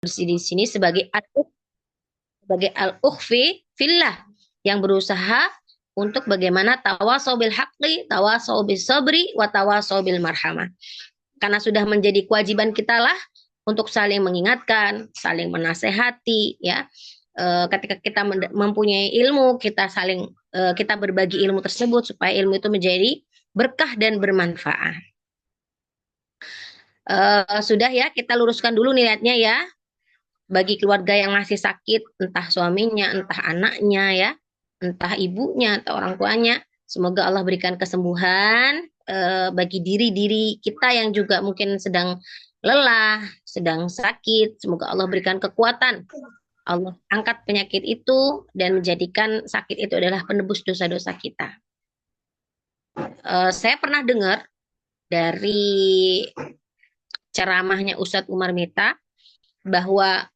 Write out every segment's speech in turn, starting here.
di sini sebagai al-ukhfi fillah yang berusaha untuk bagaimana tawasau bil haqqi, tawasau bis sabri, wa tawasau bil marhamah. Karena sudah menjadi kewajiban kita lah untuk saling mengingatkan, saling menasehati, ya. Ketika kita mempunyai ilmu, kita berbagi ilmu tersebut supaya ilmu itu menjadi berkah dan bermanfaat. Sudah ya, kita luruskan dulu niatnya ya. Bagi keluarga yang masih sakit, entah suaminya, entah anaknya ya, entah ibunya atau orang tuanya, semoga Allah berikan kesembuhan. Bagi diri-diri kita yang juga mungkin sedang lelah, sedang sakit, semoga Allah berikan kekuatan. Allah angkat penyakit itu dan menjadikan sakit itu adalah penebus dosa-dosa kita. Saya pernah dengar dari ceramahnya Ustadz Umar Mita bahwa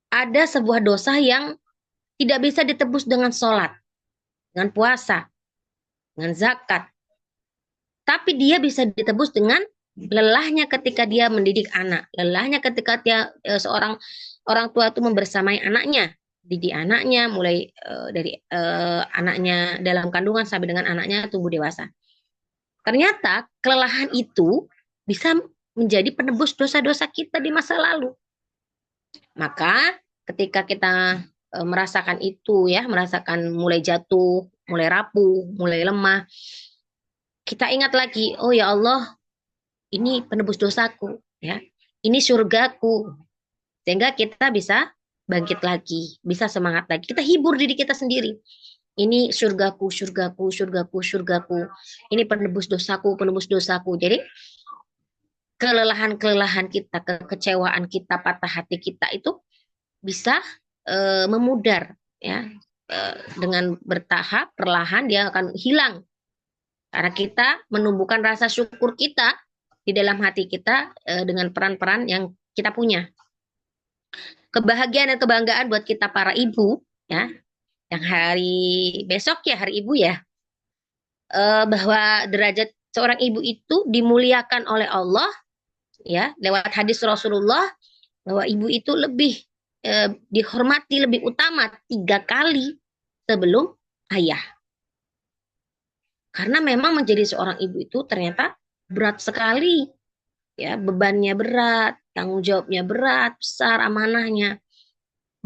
ada sebuah dosa yang tidak bisa ditebus dengan sholat, dengan puasa, dengan zakat. Tapi dia bisa ditebus dengan lelahnya ketika dia mendidik anak. Lelahnya ketika seorang orang tua itu membersamai anaknya. Didik anaknya mulai dari anaknya dalam kandungan sampai dengan anaknya tumbuh dewasa. Ternyata kelelahan itu bisa menjadi penebus dosa-dosa kita di masa lalu. Maka ketika kita merasakan itu ya, merasakan mulai jatuh, mulai rapuh, mulai lemah, kita ingat lagi, oh ya Allah, ini penebus dosaku, ya. Ini surgaku. Sehingga kita bisa bangkit lagi, bisa semangat lagi. Kita hibur diri kita sendiri. Ini surgaku, surgaku, surgaku, surgaku. Ini penebus dosaku, penebus dosaku. Jadi kelelahan-kelelahan kita, kekecewaan kita, patah hati kita itu bisa memudar ya. Dengan bertahap perlahan dia akan hilang karena kita menumbuhkan rasa syukur kita di dalam hati kita dengan peran-peran yang kita punya. Kebahagiaan dan kebanggaan buat kita para ibu ya, yang hari besok ya hari ibu ya, bahwa derajat seorang ibu itu dimuliakan oleh Allah ya lewat hadis Rasulullah bahwa ibu itu lebih dihormati lebih utama 3 kali sebelum ayah. Karena memang menjadi seorang ibu itu ternyata berat sekali. Ya, bebannya berat, tanggung jawabnya berat, besar amanahnya.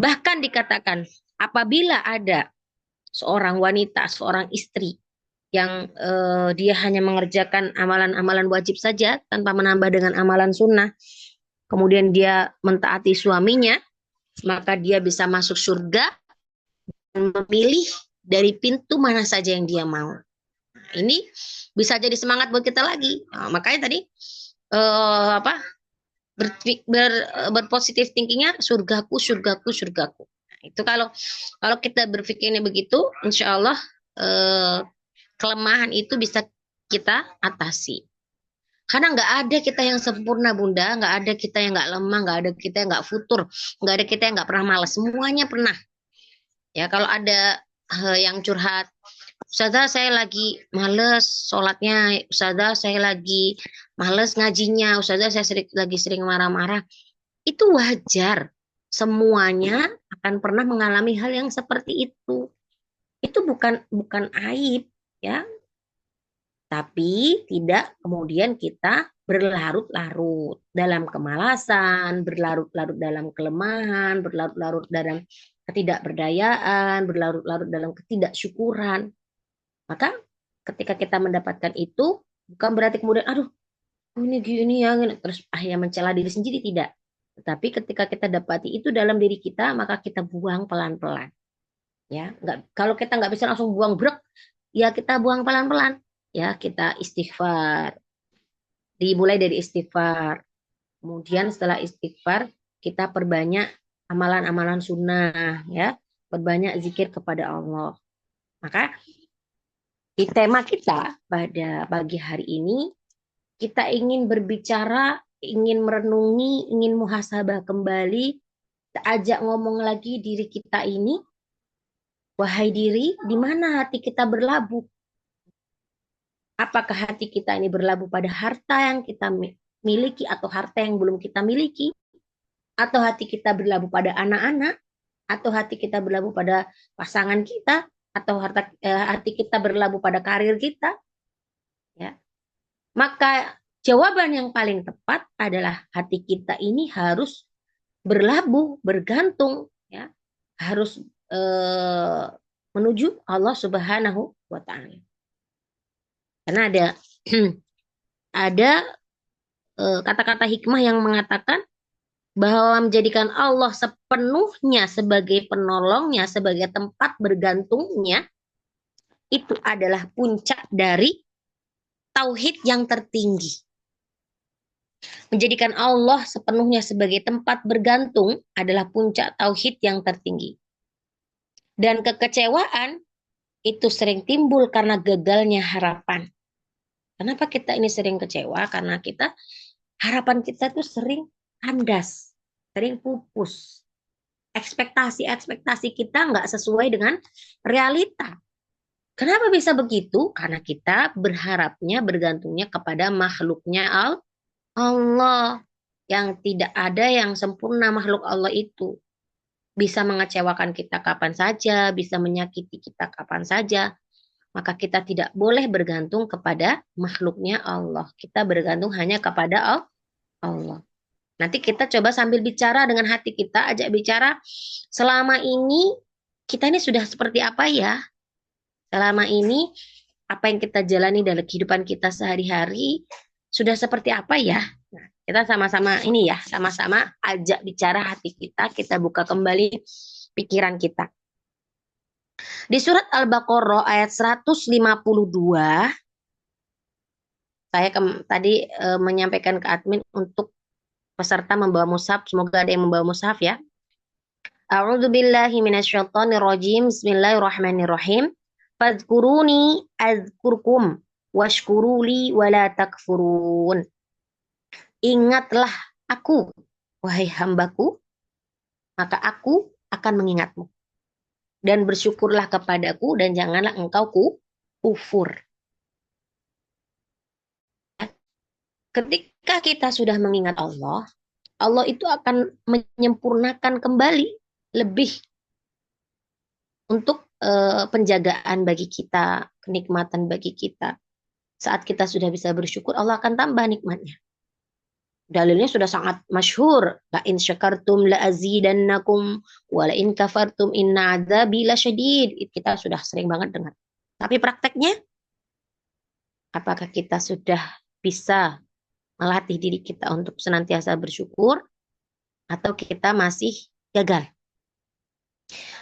Bahkan dikatakan apabila ada seorang wanita, seorang istri yang dia hanya mengerjakan amalan-amalan wajib saja tanpa menambah dengan amalan sunnah, kemudian dia mentaati suaminya, maka dia bisa masuk surga dan memilih dari pintu mana saja yang dia mau. Ini bisa jadi semangat buat kita lagi. Nah, makanya tadi apa berpositif thinkingnya surgaku, surgaku, surgaku. Nah, itu kalau kita berpikirnya begitu, insya Allah kelemahan itu bisa kita atasi. Karena nggak ada kita yang sempurna Bunda, nggak ada kita yang nggak lemah, nggak ada kita yang nggak futur, nggak ada kita yang nggak pernah malas, semuanya pernah. Ya kalau ada yang curhat, Ustazah saya lagi males sholatnya, Ustazah saya lagi males ngajinya, Ustazah saya lagi sering marah-marah. Itu wajar. Semuanya akan pernah mengalami hal yang seperti itu. Itu bukan aib, ya. Tapi tidak kemudian kita berlarut-larut dalam kemalasan, berlarut-larut dalam kelemahan, berlarut-larut dalam ketidakberdayaan, berlarut-larut dalam ketidaksyukuran. Maka ketika kita mendapatkan itu, bukan berarti kemudian, aduh, ini gini ya, terus akhirnya mencela diri sendiri, tidak. Tetapi ketika kita dapati itu dalam diri kita, maka kita buang pelan-pelan. Ya, kalau kita nggak bisa langsung buang brek, ya kita buang pelan-pelan. Ya, kita istighfar. Dimulai dari istighfar. Kemudian setelah istighfar, kita perbanyak amalan-amalan sunnah, ya, perbanyak zikir kepada Allah. Maka di tema kita pada pagi hari ini, kita ingin berbicara, ingin merenungi, ingin muhasabah kembali, kita ajak ngomong lagi diri kita ini, wahai diri, di mana hati kita berlabuh? Apakah hati kita ini berlabuh pada harta yang kita miliki atau harta yang belum kita miliki? atau hati kita berlabuh pada anak-anak, atau hati kita berlabuh pada pasangan kita, atau hati kita berlabuh pada karir kita, ya. Maka jawaban yang paling tepat adalah hati kita ini harus berlabuh, bergantung, ya, harus eh, menuju Allah Subhanahu wa Ta'ala. Karena ada ada kata-kata hikmah yang mengatakan bahwa menjadikan Allah sepenuhnya sebagai penolongnya, sebagai tempat bergantungnya, itu adalah puncak dari tauhid yang tertinggi. Menjadikan Allah sepenuhnya sebagai tempat bergantung adalah puncak tauhid yang tertinggi. Dan kekecewaan itu sering timbul karena gagalnya harapan. Kenapa kita ini sering kecewa? Karena harapan kita itu sering kandas, sering pupus. Ekspektasi-ekspektasi kita nggak sesuai dengan realita. Kenapa bisa begitu? Karena kita berharapnya, bergantungnya kepada makhluknya Allah. Yang tidak ada yang sempurna makhluk Allah itu. Bisa mengecewakan kita kapan saja, bisa menyakiti kita kapan saja. Maka kita tidak boleh bergantung kepada makhluknya Allah. Kita bergantung hanya kepada Allah. Nanti kita coba sambil bicara dengan hati kita, ajak bicara, selama ini kita ini sudah seperti apa ya? Selama ini apa yang kita jalani dalam kehidupan kita sehari-hari sudah seperti apa ya? Nah, kita sama-sama ini ya, sama-sama ajak bicara hati kita buka kembali pikiran kita. Di surat Al-Baqarah ayat 152, saya tadi menyampaikan ke admin untuk peserta membawa mushaf, semoga ada yang membawa mushaf ya. A'udzu billahi minasyaitonir rajim. Bismillahirrahmanirrahim. Fadhkuruni azkurkum washkuruli wala takfurun. Ingatlah aku, wahai hambaku, maka aku akan mengingatmu. Dan bersyukurlah kepadaku dan janganlah engkau kufur. Ketika kita sudah mengingat Allah, Allah itu akan menyempurnakan kembali lebih untuk penjagaan bagi kita, kenikmatan bagi kita. Saat kita sudah bisa bersyukur, Allah akan tambah nikmatnya. Dalilnya sudah sangat masyhur. La in syakartum la azidannakum wa la in kafartum inna adzabi lasyadid. Kita sudah sering banget dengar. Tapi prakteknya, apakah kita sudah bisa melatih diri kita untuk senantiasa bersyukur atau kita masih gagal?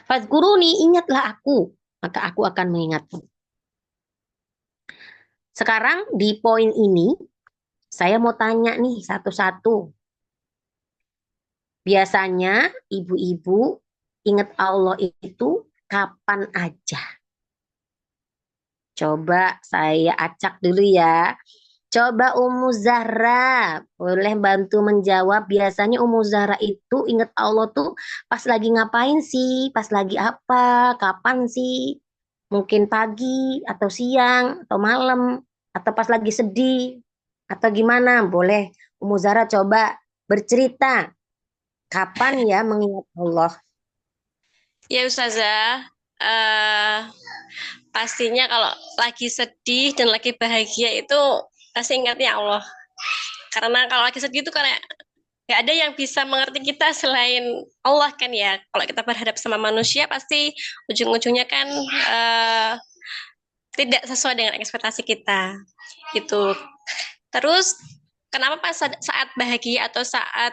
Fadhkuruni, ingatlah aku, maka aku akan mengingatmu. Sekarang di poin ini, saya mau tanya nih satu-satu. Biasanya ibu-ibu ingat Allah itu kapan aja? Coba saya acak dulu ya. Coba Ummu Zahra, boleh bantu menjawab. Biasanya Ummu Zahra itu ingat Allah tuh pas lagi ngapain sih? Pas lagi apa? Kapan sih? Mungkin pagi atau siang atau malam atau pas lagi sedih atau gimana? Boleh Ummu Zahra coba bercerita. Kapan ya mengingat Allah? Ya Ustazah, eh pastinya kalau lagi sedih dan lagi bahagia itu pasti ingatnya Allah. Karena kalau lagi sedih itu kayak gak ada yang bisa mengerti kita selain Allah kan ya. Kalau kita berhadap sama manusia pasti ujung-ujungnya kan tidak sesuai dengan ekspektasi kita. Gitu. Terus kenapa pas saat bahagia atau saat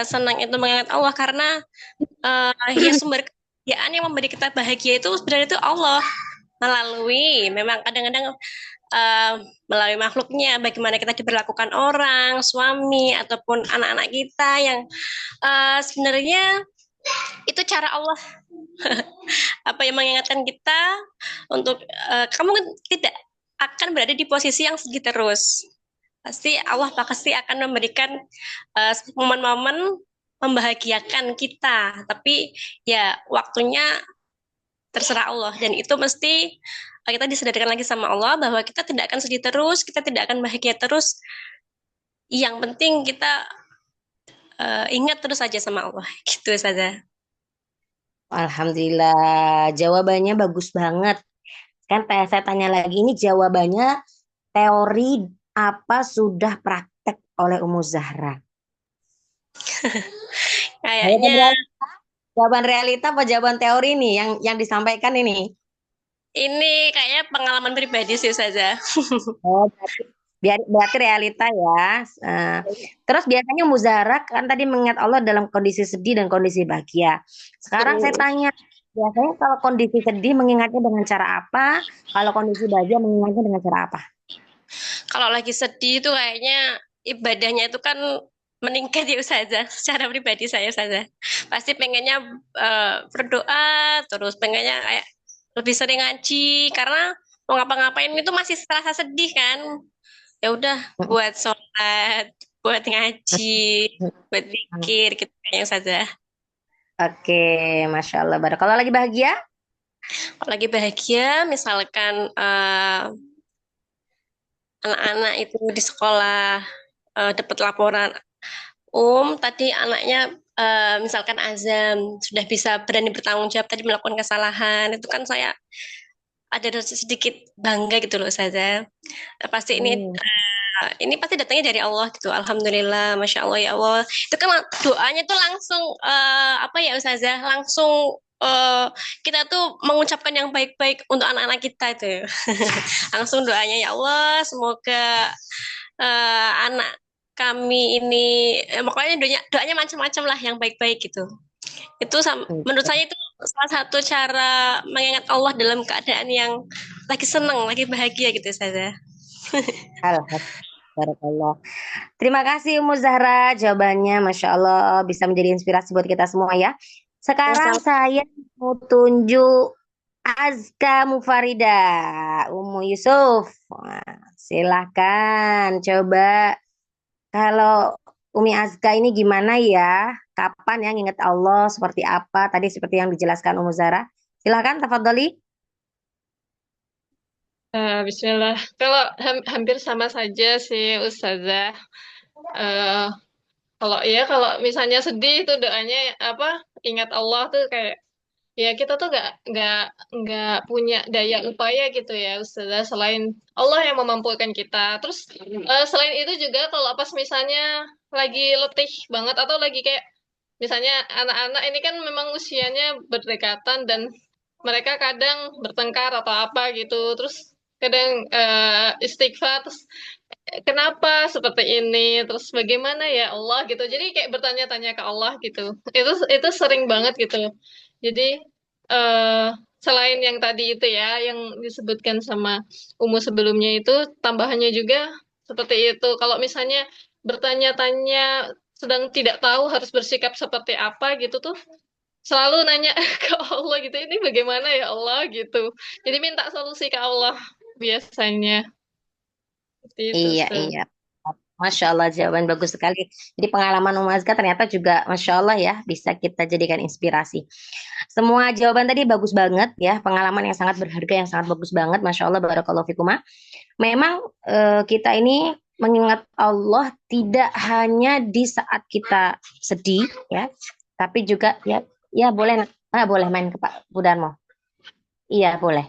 senang itu mengingat Allah? Karena ya sumber kebahagiaan yang memberi kita bahagia itu sebenarnya itu Allah melalui memang kadang-kadang melalui makhluknya, bagaimana kita diperlakukan orang, suami ataupun anak-anak kita yang sebenarnya itu cara Allah apa yang mengingatkan kita untuk kamu tidak akan berada di posisi yang sedih terus. Pasti Allah pasti akan memberikan momen-momen membahagiakan kita, tapi ya waktunya terserah Allah dan itu mesti kita disadarkan lagi sama Allah bahwa kita tidak akan sedih terus, kita tidak akan bahagia terus. Yang penting kita ingat terus aja sama Allah gitu saja. Alhamdulillah, jawabannya bagus banget. Kan saya tanya lagi, ini jawabannya teori apa sudah praktek oleh Umu Zahra? Jawaban Kayaknya realita, jawaban realita apa jawaban teori nih yang disampaikan ini? ini kayaknya pengalaman pribadi sih saja. Oh, berarti realita ya. Nah, terus biasanya Muzara kan tadi mengingat Allah dalam kondisi sedih dan kondisi bahagia. Sekarang saya tanya, biasanya kalau kondisi sedih mengingatnya dengan cara apa? Kalau kondisi bahagia mengingatnya dengan cara apa? Kalau lagi sedih itu kayaknya ibadahnya itu kan meningkat ya saja secara pribadi saya saja. Pasti pengennya berdoa, terus pengennya kayak lebih sering ngaji karena mau ngapa-ngapain itu masih terasa sedih kan. Ya udah buat sholat, buat ngaji, buat pikir gitu kayaknya saja. Oke, Masya Allah. Kalau lagi bahagia? Kalau lagi bahagia, misalkan anak-anak itu di sekolah dapat laporan, tadi anaknya misalkan azam sudah bisa berani bertanggung jawab tadi melakukan kesalahan, itu kan saya ada sedikit bangga gitu loh saja. Pasti Hmm. ini pasti datangnya dari Allah gitu. Alhamdulillah, masya Allah ya Allah. Itu kan doanya tuh langsung apa ya Ustazah? Langsung kita tuh mengucapkan yang baik-baik untuk anak-anak kita itu. Langsung doanya ya Allah, semoga anak kami ini, pokoknya doanya macam-macam lah yang baik-baik gitu. Itu menurut saya itu salah satu cara mengingat Allah dalam keadaan yang lagi seneng, lagi bahagia gitu saja. Alhamdulillah. Terima kasih Umu Zahra, jawabannya Masya Allah bisa menjadi inspirasi buat kita semua ya. Sekarang saya mau tunjuk Azka Mufarida, Umu Yusuf. Wah, silahkan coba kalau Umi Azka ini gimana ya? Kapan yang ingat Allah seperti apa? Tadi seperti yang dijelaskan Umu Zahra. Silahkan, tafadholi. Bismillah. Kalau hampir sama saja sih Ustazah. Eh, kalau misalnya sedih itu doanya apa? Ingat Allah tuh kayak ya kita tuh nggak punya daya upaya gitu ya Ustazah selain Allah yang memampukan kita. Terus selain itu juga kalau pas misalnya lagi letih banget atau lagi kayak misalnya anak-anak ini kan memang usianya berdekatan dan mereka kadang bertengkar atau apa gitu. Terus kadang istighfar terus kenapa seperti ini terus bagaimana ya Allah gitu jadi kayak bertanya-tanya ke Allah gitu itu sering banget gitu jadi eh selain yang tadi itu ya yang disebutkan sama Umu sebelumnya itu tambahannya juga seperti itu kalau misalnya bertanya-tanya sedang tidak tahu harus bersikap seperti apa gitu tuh selalu nanya ke Allah gitu ini bagaimana ya Allah gitu jadi minta solusi ke Allah biasanya seperti itu Iya, Ustaz. iya. Masya Allah, jawaban bagus sekali. Jadi pengalaman Umu Azka ternyata juga Masya Allah ya, bisa kita jadikan inspirasi. Semua jawaban tadi bagus banget ya, pengalaman yang sangat berharga, yang sangat bagus banget. Masya Allah, barakallahu fikuma. Memang kita ini mengingat Allah tidak hanya di saat kita sedih ya, tapi juga ya, ya boleh, boleh main ke Pak Budarmo. Iya boleh.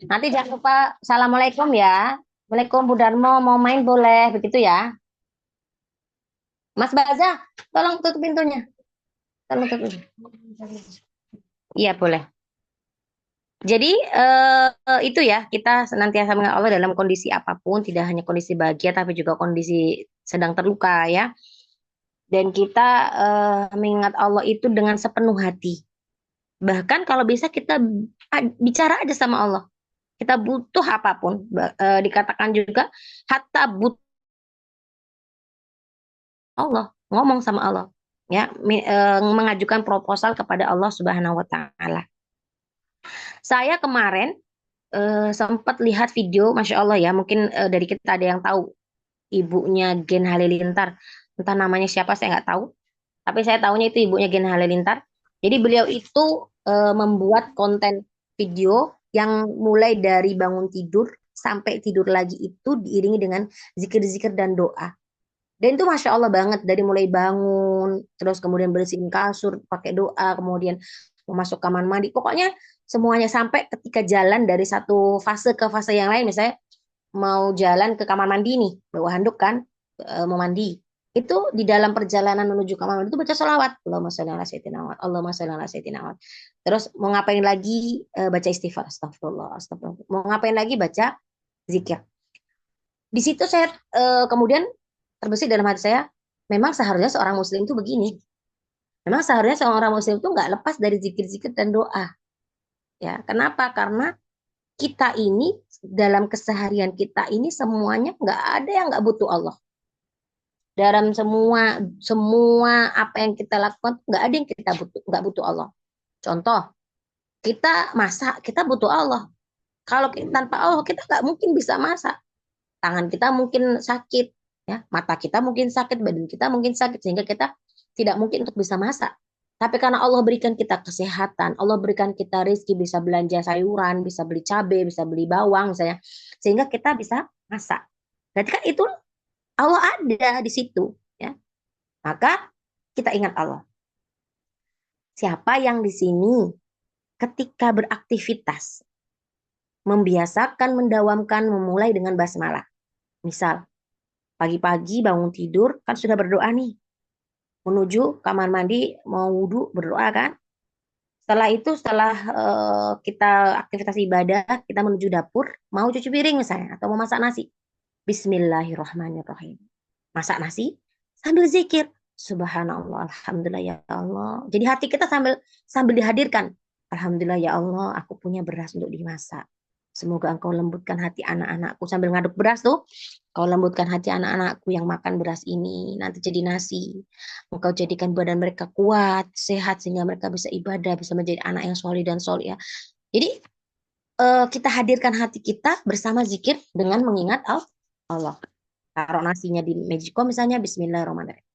Nanti jangan lupa Assalamualaikum ya. Waalaikumsalam Bu Darmo, mau main boleh, begitu ya. Mas Baza, tolong tutup pintunya. Tolong tutup. Iya boleh. Jadi itu ya, kita senantiasa mengingat Allah dalam kondisi apapun, tidak hanya kondisi bahagia, tapi juga kondisi sedang terluka ya. Dan kita mengingat Allah itu dengan sepenuh hati. Bahkan kalau bisa kita bicara aja sama Allah. Kita butuh apapun, dikatakan juga, hatta butuh Allah, ngomong sama Allah, ya, mengajukan proposal kepada Allah Subhanahu wa taala. Saya kemarin sempat lihat video, Masya Allah ya, mungkin dari kita ada yang tahu ibunya Gen Halilintar, entah namanya siapa saya nggak tahu, tapi saya tahunya itu ibunya Gen Halilintar. Jadi beliau itu membuat konten video yang mulai dari bangun tidur sampai tidur lagi itu diiringi dengan zikir-zikir dan doa. Dan itu Masya Allah banget, dari mulai bangun, terus kemudian bersihin kasur, pakai doa, kemudian mau masuk kamar mandi. Pokoknya semuanya sampai ketika jalan dari satu fase ke fase yang lain. Misalnya mau jalan ke kamar mandi nih, bawa handuk kan, mau mandi. Itu di dalam perjalanan menuju kamar mandi itu baca sholawat. Allahumma sholli ala sayyidina Muhammad, Allahumma sholli ala sayyidina Muhammad. Terus mau ngapain lagi, baca istighfar, astagfirullah, astagfirullah. Mau ngapain lagi, baca zikir. Di situ saya kemudian terbesit dalam hati saya, memang seharusnya seorang muslim itu begini. Memang seharusnya seorang muslim itu nggak lepas dari zikir-zikir dan doa. Ya, kenapa? Karena kita ini dalam keseharian kita ini semuanya nggak ada yang nggak butuh Allah. Dalam semua semua apa yang kita lakukan nggak ada yang kita butuh nggak butuh Allah. Contoh, kita masak kita butuh Allah. Kalau tanpa Allah kita nggak mungkin bisa masak. Tangan kita mungkin sakit, ya, mata kita mungkin sakit, badan kita mungkin sakit, sehingga kita tidak mungkin untuk bisa masak. Tapi karena Allah berikan kita kesehatan, Allah berikan kita rezeki, bisa belanja sayuran, bisa beli cabai, bisa beli bawang misalnya, sehingga kita bisa masak. Berarti kan itu Allah ada di situ, ya. Maka kita ingat Allah. Siapa yang di sini ketika beraktivitas membiasakan, mendawamkan, memulai dengan basmalah. Misal, pagi-pagi bangun tidur, kan sudah berdoa nih. Menuju kamar mandi, mau wudhu, berdoa kan. Setelah itu, setelah kita aktivitas ibadah, kita menuju dapur, mau cuci piring misalnya, atau mau masak nasi. Bismillahirrahmanirrahim. Masak nasi, sambil zikir. Subhanallah, Alhamdulillah ya Allah. Jadi hati kita sambil sambil dihadirkan. Alhamdulillah ya Allah, aku punya beras untuk dimasak. Semoga engkau lembutkan hati anak-anakku. Sambil ngaduk beras tuh, kau lembutkan hati anak-anakku yang makan beras ini. Nanti jadi nasi. Engkau jadikan badan mereka kuat, sehat, sehingga mereka bisa ibadah, bisa menjadi anak yang solih dan solih. Jadi kita hadirkan hati kita bersama zikir dengan mengingat Allah. Taruh nasinya di Magicom misalnya, Bismillahirrahmanirrahim.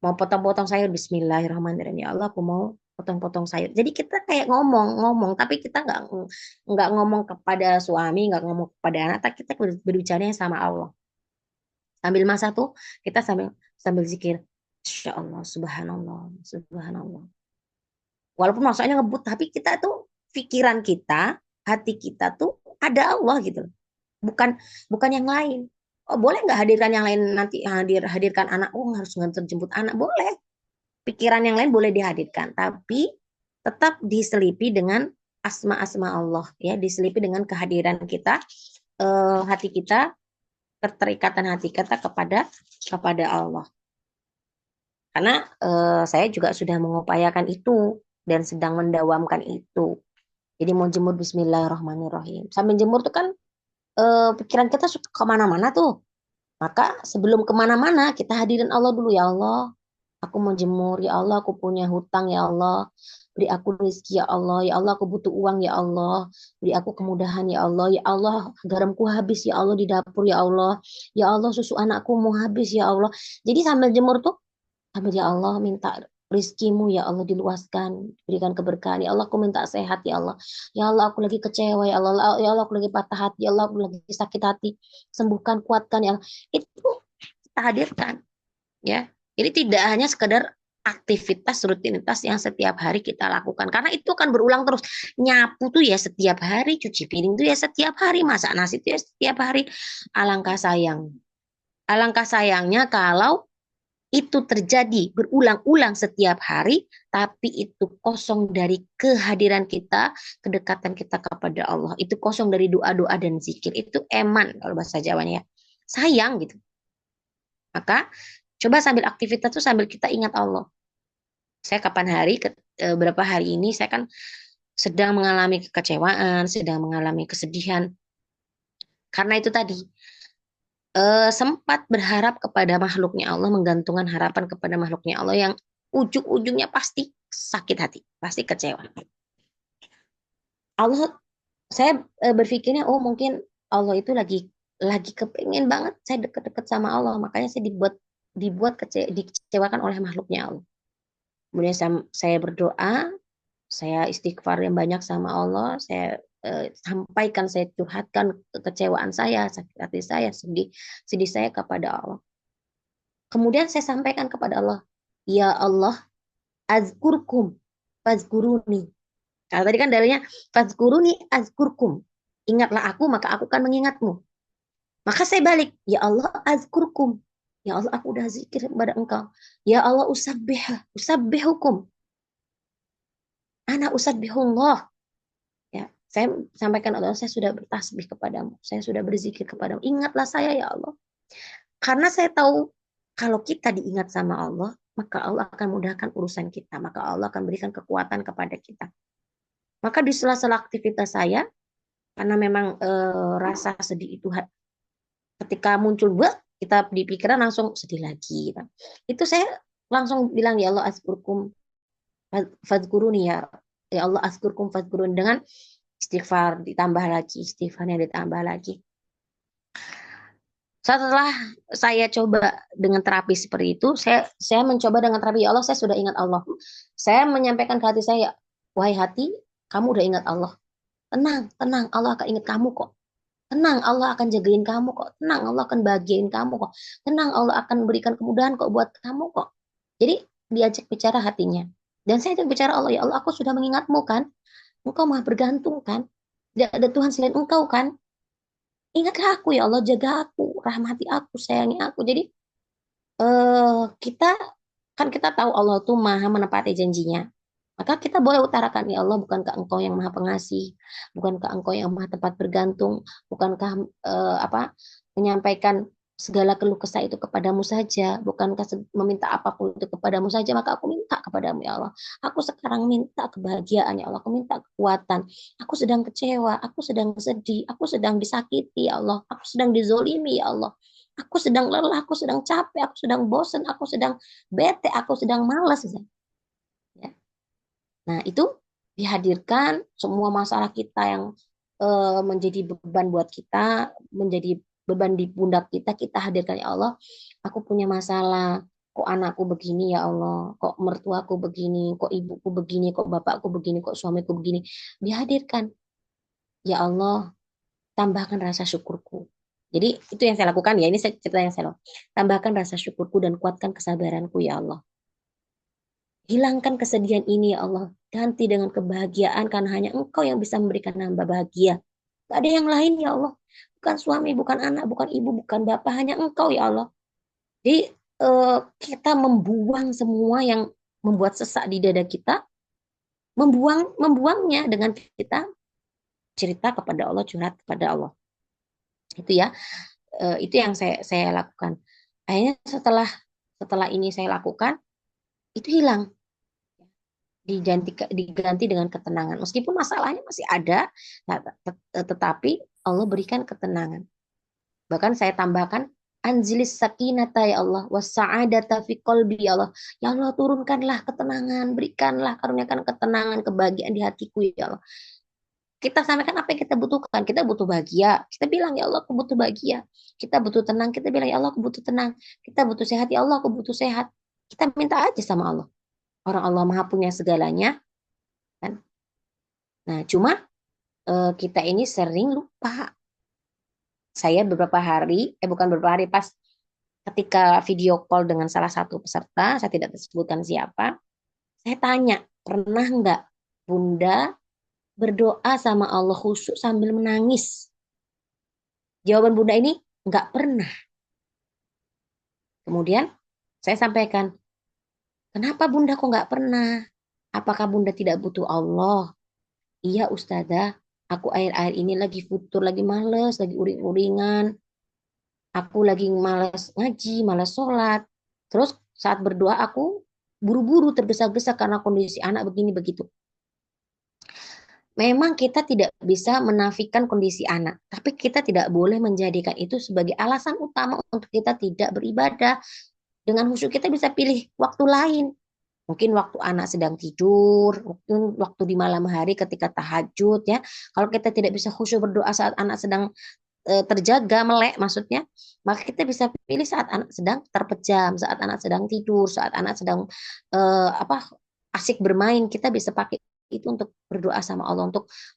Mau potong-potong sayur, Bismillahirrahmanirrahim. Ya Allah, aku mau potong-potong sayur. Jadi kita kayak ngomong-ngomong, tapi kita nggak ngomong kepada suami, nggak ngomong kepada anak, tapi kita berbicara sama Allah. Sambil masak tuh, kita sambil sambil zikir. Insya Allah, subhanallah, subhanallah. Walaupun masaknya ngebut, tapi kita tuh pikiran kita, hati kita tuh ada Allah gitu. Bukan bukan yang lain. Oh, boleh nggak hadirkan yang lain nanti hadirkan anak? Oh, harus nganter jemput anak. Boleh. Pikiran yang lain boleh dihadirkan, tapi tetap diselipi dengan asma-asma Allah, ya, diselipi dengan kehadiran kita, hati kita, keterikatan hati kita kepada Allah. Karena saya juga sudah mengupayakan itu dan sedang mendawamkan itu. Jadi mau jemur Bismillahirrahmanirrahim. Sambil jemur tuh kan pikiran kita suka kemana-mana tuh. Maka sebelum kemana-mana kita hadirin Allah dulu. Ya Allah, aku mau jemur. Ya Allah, aku punya hutang. Ya Allah, beri aku rezeki. Ya Allah, ya Allah, aku butuh uang. Ya Allah, beri aku kemudahan. Ya Allah, ya Allah, garamku habis. Ya Allah, di dapur. Ya Allah, ya Allah, susu anakku mau habis. Ya Allah. Jadi sambil jemur tuh, sambil ya Allah minta rizkimu, ya Allah diluaskan, berikan keberkahan. Ya Allah, aku minta sehat. Ya Allah, ya Allah, aku lagi kecewa. Ya Allah, ya Allah, aku lagi patah hati. Ya Allah, aku lagi sakit hati. Sembuhkan, kuatkan. Ya Allah. Itu kita hadirkan, ya. Jadi tidak hanya sekedar aktivitas rutinitas yang setiap hari kita lakukan, karena itu kan berulang terus. Nyapu tuh ya setiap hari, cuci piring tuh ya setiap hari, masak nasi tuh ya setiap hari. Alangkah sayangnya kalau itu terjadi berulang-ulang setiap hari, tapi itu kosong dari kehadiran kita, kedekatan kita kepada Allah. Itu kosong dari doa-doa dan zikir. Itu eman kalau bahasa Jawanya, ya. Sayang gitu. Maka coba sambil aktivitas tuh sambil kita ingat Allah. Saya beberapa hari ini saya kan sedang mengalami kekecewaan, sedang mengalami kesedihan. Karena itu tadi, sempat berharap kepada makhluknya Allah, menggantungkan harapan kepada makhluknya Allah yang ujung-ujungnya pasti sakit hati, pasti kecewa. Allah, saya berpikirnya, oh mungkin Allah itu lagi kepengen banget saya deket-deket sama Allah, makanya saya dikecewakan oleh makhluknya Allah. Kemudian saya berdoa, saya istighfar yang banyak sama Allah, saya sampaikan, saya curhatkan kekecewaan saya, sakit hati saya, sedih saya kepada Allah. Kemudian saya sampaikan kepada Allah, ya Allah, azkurkum, fazkuruni. Kalau tadi kan dalilnya, fazkuruni azkurkum. Ingatlah aku, maka aku akan mengingatmu. Maka saya balik, ya Allah, azkurkum. Ya Allah, aku udah zikir kepada engkau. Ya Allah, usabbihukum. Ana usabbihullah. Ya, saya sampaikan Allah, saya sudah bertasbih kepadamu. Saya sudah berzikir kepadamu. Ingatlah saya ya Allah. Karena saya tahu kalau kita diingat sama Allah, maka Allah akan mudahkan urusan kita. Maka Allah akan berikan kekuatan kepada kita. Maka di sela-sela aktivitas saya, karena memang rasa sedih itu ketika muncul kita di pikiran langsung sedih lagi. Gitu. Itu saya langsung bilang, ya Allah azkurkum fadkuruni ya Allah azkurkum fadkuruni, dengan istighfar ditambah lagi, istighfarnya ditambah lagi. Setelah saya coba dengan terapi seperti itu, saya mencoba dengan terapi, ya Allah, saya sudah ingat Allah. Saya menyampaikan ke hati saya, wahai hati, kamu udah ingat Allah. Tenang, tenang, Allah akan ingat kamu kok. Tenang, Allah akan jagain kamu kok. Tenang, Allah akan bahagiain kamu kok. Tenang, Allah akan berikan kemudahan kok buat kamu kok. Jadi diajak bicara hatinya. Dan saya ajak bicara Allah, ya Allah, aku sudah mengingatmu kan. Engkau maha bergantung kan. Tidak ada Tuhan selain engkau kan. Ingatlah aku ya Allah, jaga aku, rahmati aku, sayangi aku. Jadi kita kan kita tahu Allah tuh maha menepati janjinya. Maka kita boleh utarakan, ya Allah, bukankah engkau yang maha pengasih, bukankah engkau yang maha tempat bergantung, bukankah menyampaikan segala keluh kesah itu kepadamu saja, bukankah meminta apapun itu kepadamu saja, maka aku minta kepadamu ya Allah. Aku sekarang minta kebahagiaan ya Allah, aku minta kekuatan. Aku sedang kecewa, aku sedang sedih, aku sedang disakiti ya Allah, aku sedang dizolimi ya Allah. Aku sedang lelah, aku sedang capek, aku sedang bosan, aku sedang bete, aku sedang malas. Ya. Nah, itu dihadirkan semua masalah kita yang menjadi beban buat kita, menjadi beban di pundak kita, kita hadirkan, ya Allah, aku punya masalah, kok anakku begini ya Allah, kok mertuaku begini, kok ibuku begini, kok bapakku begini, kok suamiku begini. Dihadirkan, ya Allah, tambahkan rasa syukurku. Jadi itu yang saya lakukan ya, ini cerita yang saya lakukan. Tambahkan rasa syukurku dan kuatkan kesabaranku ya Allah. Hilangkan kesedihan ini ya Allah. Ganti dengan kebahagiaan karena hanya Engkau yang bisa memberikan hamba bahagia. Gak ada yang lain ya Allah. Bukan suami, bukan anak, bukan ibu, bukan bapak. Hanya Engkau ya Allah. Jadi kita membuang semua yang membuat sesak di dada kita. Membuangnya dengan kita cerita kepada Allah, curhat kepada Allah. Itu ya. Itu yang saya lakukan. Akhirnya setelah ini saya lakukan, itu hilang. Diganti dengan ketenangan. Meskipun masalahnya masih ada, tetapi Allah berikan ketenangan. Bahkan saya tambahkan, anzilis sakinata ya Allah, wasa'adata fi qalbi ya Allah. Ya Allah, turunkanlah ketenangan, berikanlah, karuniakan ketenangan, kebahagiaan di hatiku ya Allah. Kita sampaikan apa yang kita butuhkan. Kita butuh bahagia. Kita bilang, ya Allah, aku butuh bahagia. Kita butuh tenang. Kita bilang, ya Allah, aku butuh tenang. Kita butuh sehat. Ya Allah, aku butuh sehat. Kita minta aja sama Allah. Orang Allah Maha punya segalanya. Kan? Nah, cuma kita ini sering lupa. Saya beberapa hari, bukan beberapa hari, pas ketika video call dengan salah satu peserta, saya tidak sebutkan siapa, saya tanya, pernah nggak Bunda berdoa sama Allah khusyuk sambil menangis? Jawaban Bunda ini, nggak pernah. Kemudian saya sampaikan, kenapa Bunda kok nggak pernah? Apakah Bunda tidak butuh Allah? Iya Ustazah, aku akhir-akhir ini lagi futur, lagi males, lagi uring-uringan. Aku lagi males ngaji, males sholat. Terus saat berdoa aku buru-buru tergesa-gesa karena kondisi anak begini begitu. Memang kita tidak bisa menafikan kondisi anak, tapi kita tidak boleh menjadikan itu sebagai alasan utama untuk kita tidak beribadah. Dengan khusyuk kita bisa pilih waktu lain. Mungkin waktu anak sedang tidur, mungkin waktu di malam hari ketika tahajud ya. Kalau kita tidak bisa khusyuk berdoa saat anak sedang terjaga, melek maksudnya, maka kita bisa pilih saat anak sedang terpejam, saat anak sedang tidur, saat anak sedang asik bermain, kita bisa pakai itu untuk berdoa sama Allah,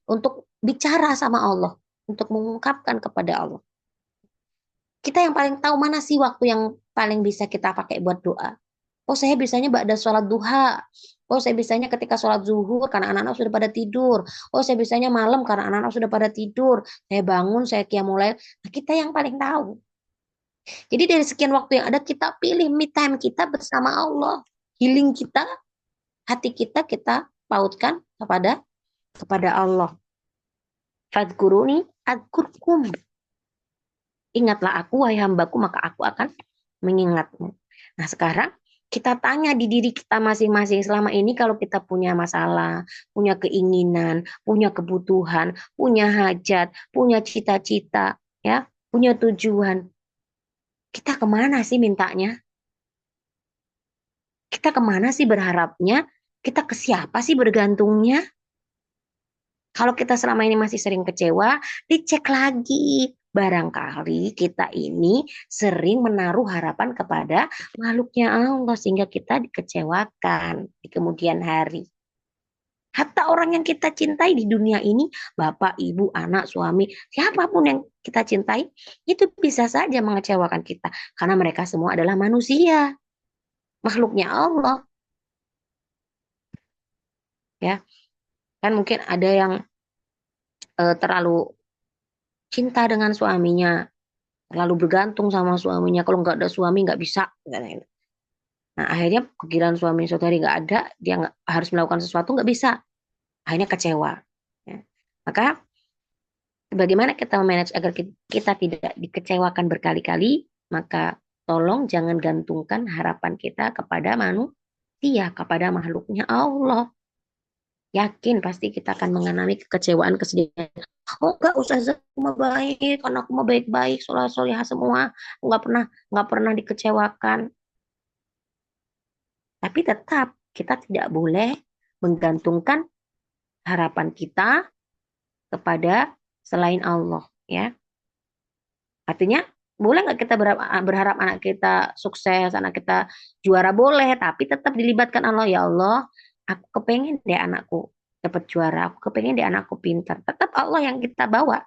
untuk bicara sama Allah, untuk mengungkapkan kepada Allah. Kita yang paling tahu mana sih waktu yang paling bisa kita pakai buat doa? Oh, saya bisanya ba'da sholat duha. Oh, saya bisanya ketika sholat zuhur karena anak-anak sudah pada tidur. Oh, saya bisanya malam karena anak-anak sudah pada tidur. Saya bangun, saya qiyamul lail. Nah, kita yang paling tahu. Jadi dari sekian waktu yang ada, kita pilih me time kita bersama Allah. Healing kita, hati kita pautkan kepada Allah. Fadkuruni adkurkum. Ingatlah aku, wahai hambaku, maka aku akan mengingatmu. Nah, sekarang kita tanya di diri kita masing-masing selama ini kalau kita punya masalah, punya keinginan, punya kebutuhan, punya hajat, punya cita-cita, ya, punya tujuan. Kita kemana sih mintanya? Kita kemana sih berharapnya? Kita ke siapa sih bergantungnya? Kalau kita selama ini masih sering kecewa, dicek lagi. Barangkali kita ini sering menaruh harapan kepada makhluknya Allah sehingga kita dikecewakan di kemudian hari. Hatta orang yang kita cintai di dunia ini, bapak, ibu, anak, suami, siapapun yang kita cintai, itu bisa saja mengecewakan kita. Karena mereka semua adalah manusia, makhluknya Allah. Ya, kan mungkin ada yang terlalu cinta dengan suaminya, terlalu bergantung sama suaminya. Kalau nggak ada suami nggak bisa. Nah, akhirnya pikiran suami saudari nggak ada, dia nggak harus melakukan sesuatu nggak bisa. Akhirnya kecewa. Ya. Maka bagaimana kita memanage agar kita tidak dikecewakan berkali-kali? Maka tolong jangan gantungkan harapan kita kepada manusia, kepada makhluknya Allah. Yakin pasti kita akan mengalami kekecewaan, kesedihan. Oh enggak, Ustazah, aku mah baik, karena aku mah baik-baik, soleh-solehah semua, nggak pernah dikecewakan. Tapi tetap kita tidak boleh menggantungkan harapan kita kepada selain Allah, ya. Artinya boleh nggak kita berharap anak kita sukses, anak kita juara, boleh, tapi tetap dilibatkan Allah. Ya Allah, aku kepengen deh anakku dapat juara, aku kepengen deh anakku pintar. Tetap Allah yang kita bawa,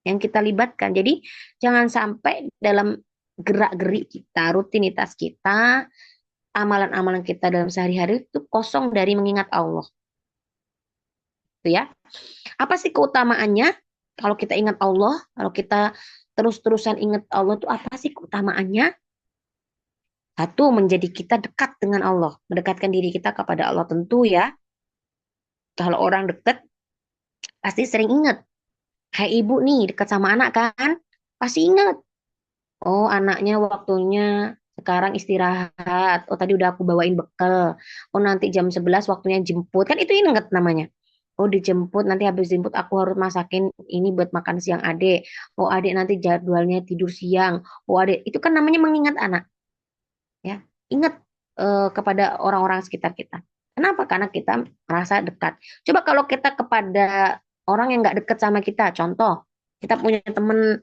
yang kita libatkan. Jadi jangan sampai dalam gerak-gerik kita, rutinitas kita, amalan-amalan kita dalam sehari-hari itu kosong dari mengingat Allah. Itu ya. Apa sih keutamaannya? Kalau kita ingat Allah, kalau kita terus-terusan ingat Allah itu apa sih keutamaannya? Satu, menjadi kita dekat dengan Allah, mendekatkan diri kita kepada Allah tentu ya. Kalau orang dekat pasti sering ingat. Hai ibu nih dekat sama anak kan? Pasti ingat. Oh, anaknya waktunya sekarang istirahat. Oh, tadi udah aku bawain bekal. Oh, nanti jam 11 waktunya jemput. Kan itu ingat namanya. Oh, dijemput. Nanti habis jemput aku harus masakin ini buat makan siang adik. Oh, adik nanti jadwalnya tidur siang. Oh, adik. Itu kan namanya mengingat anak. Ya, ingat kepada orang-orang sekitar kita. Kenapa? Karena kita merasa dekat. Coba kalau kita kepada orang yang nggak dekat sama kita. Contoh, kita punya teman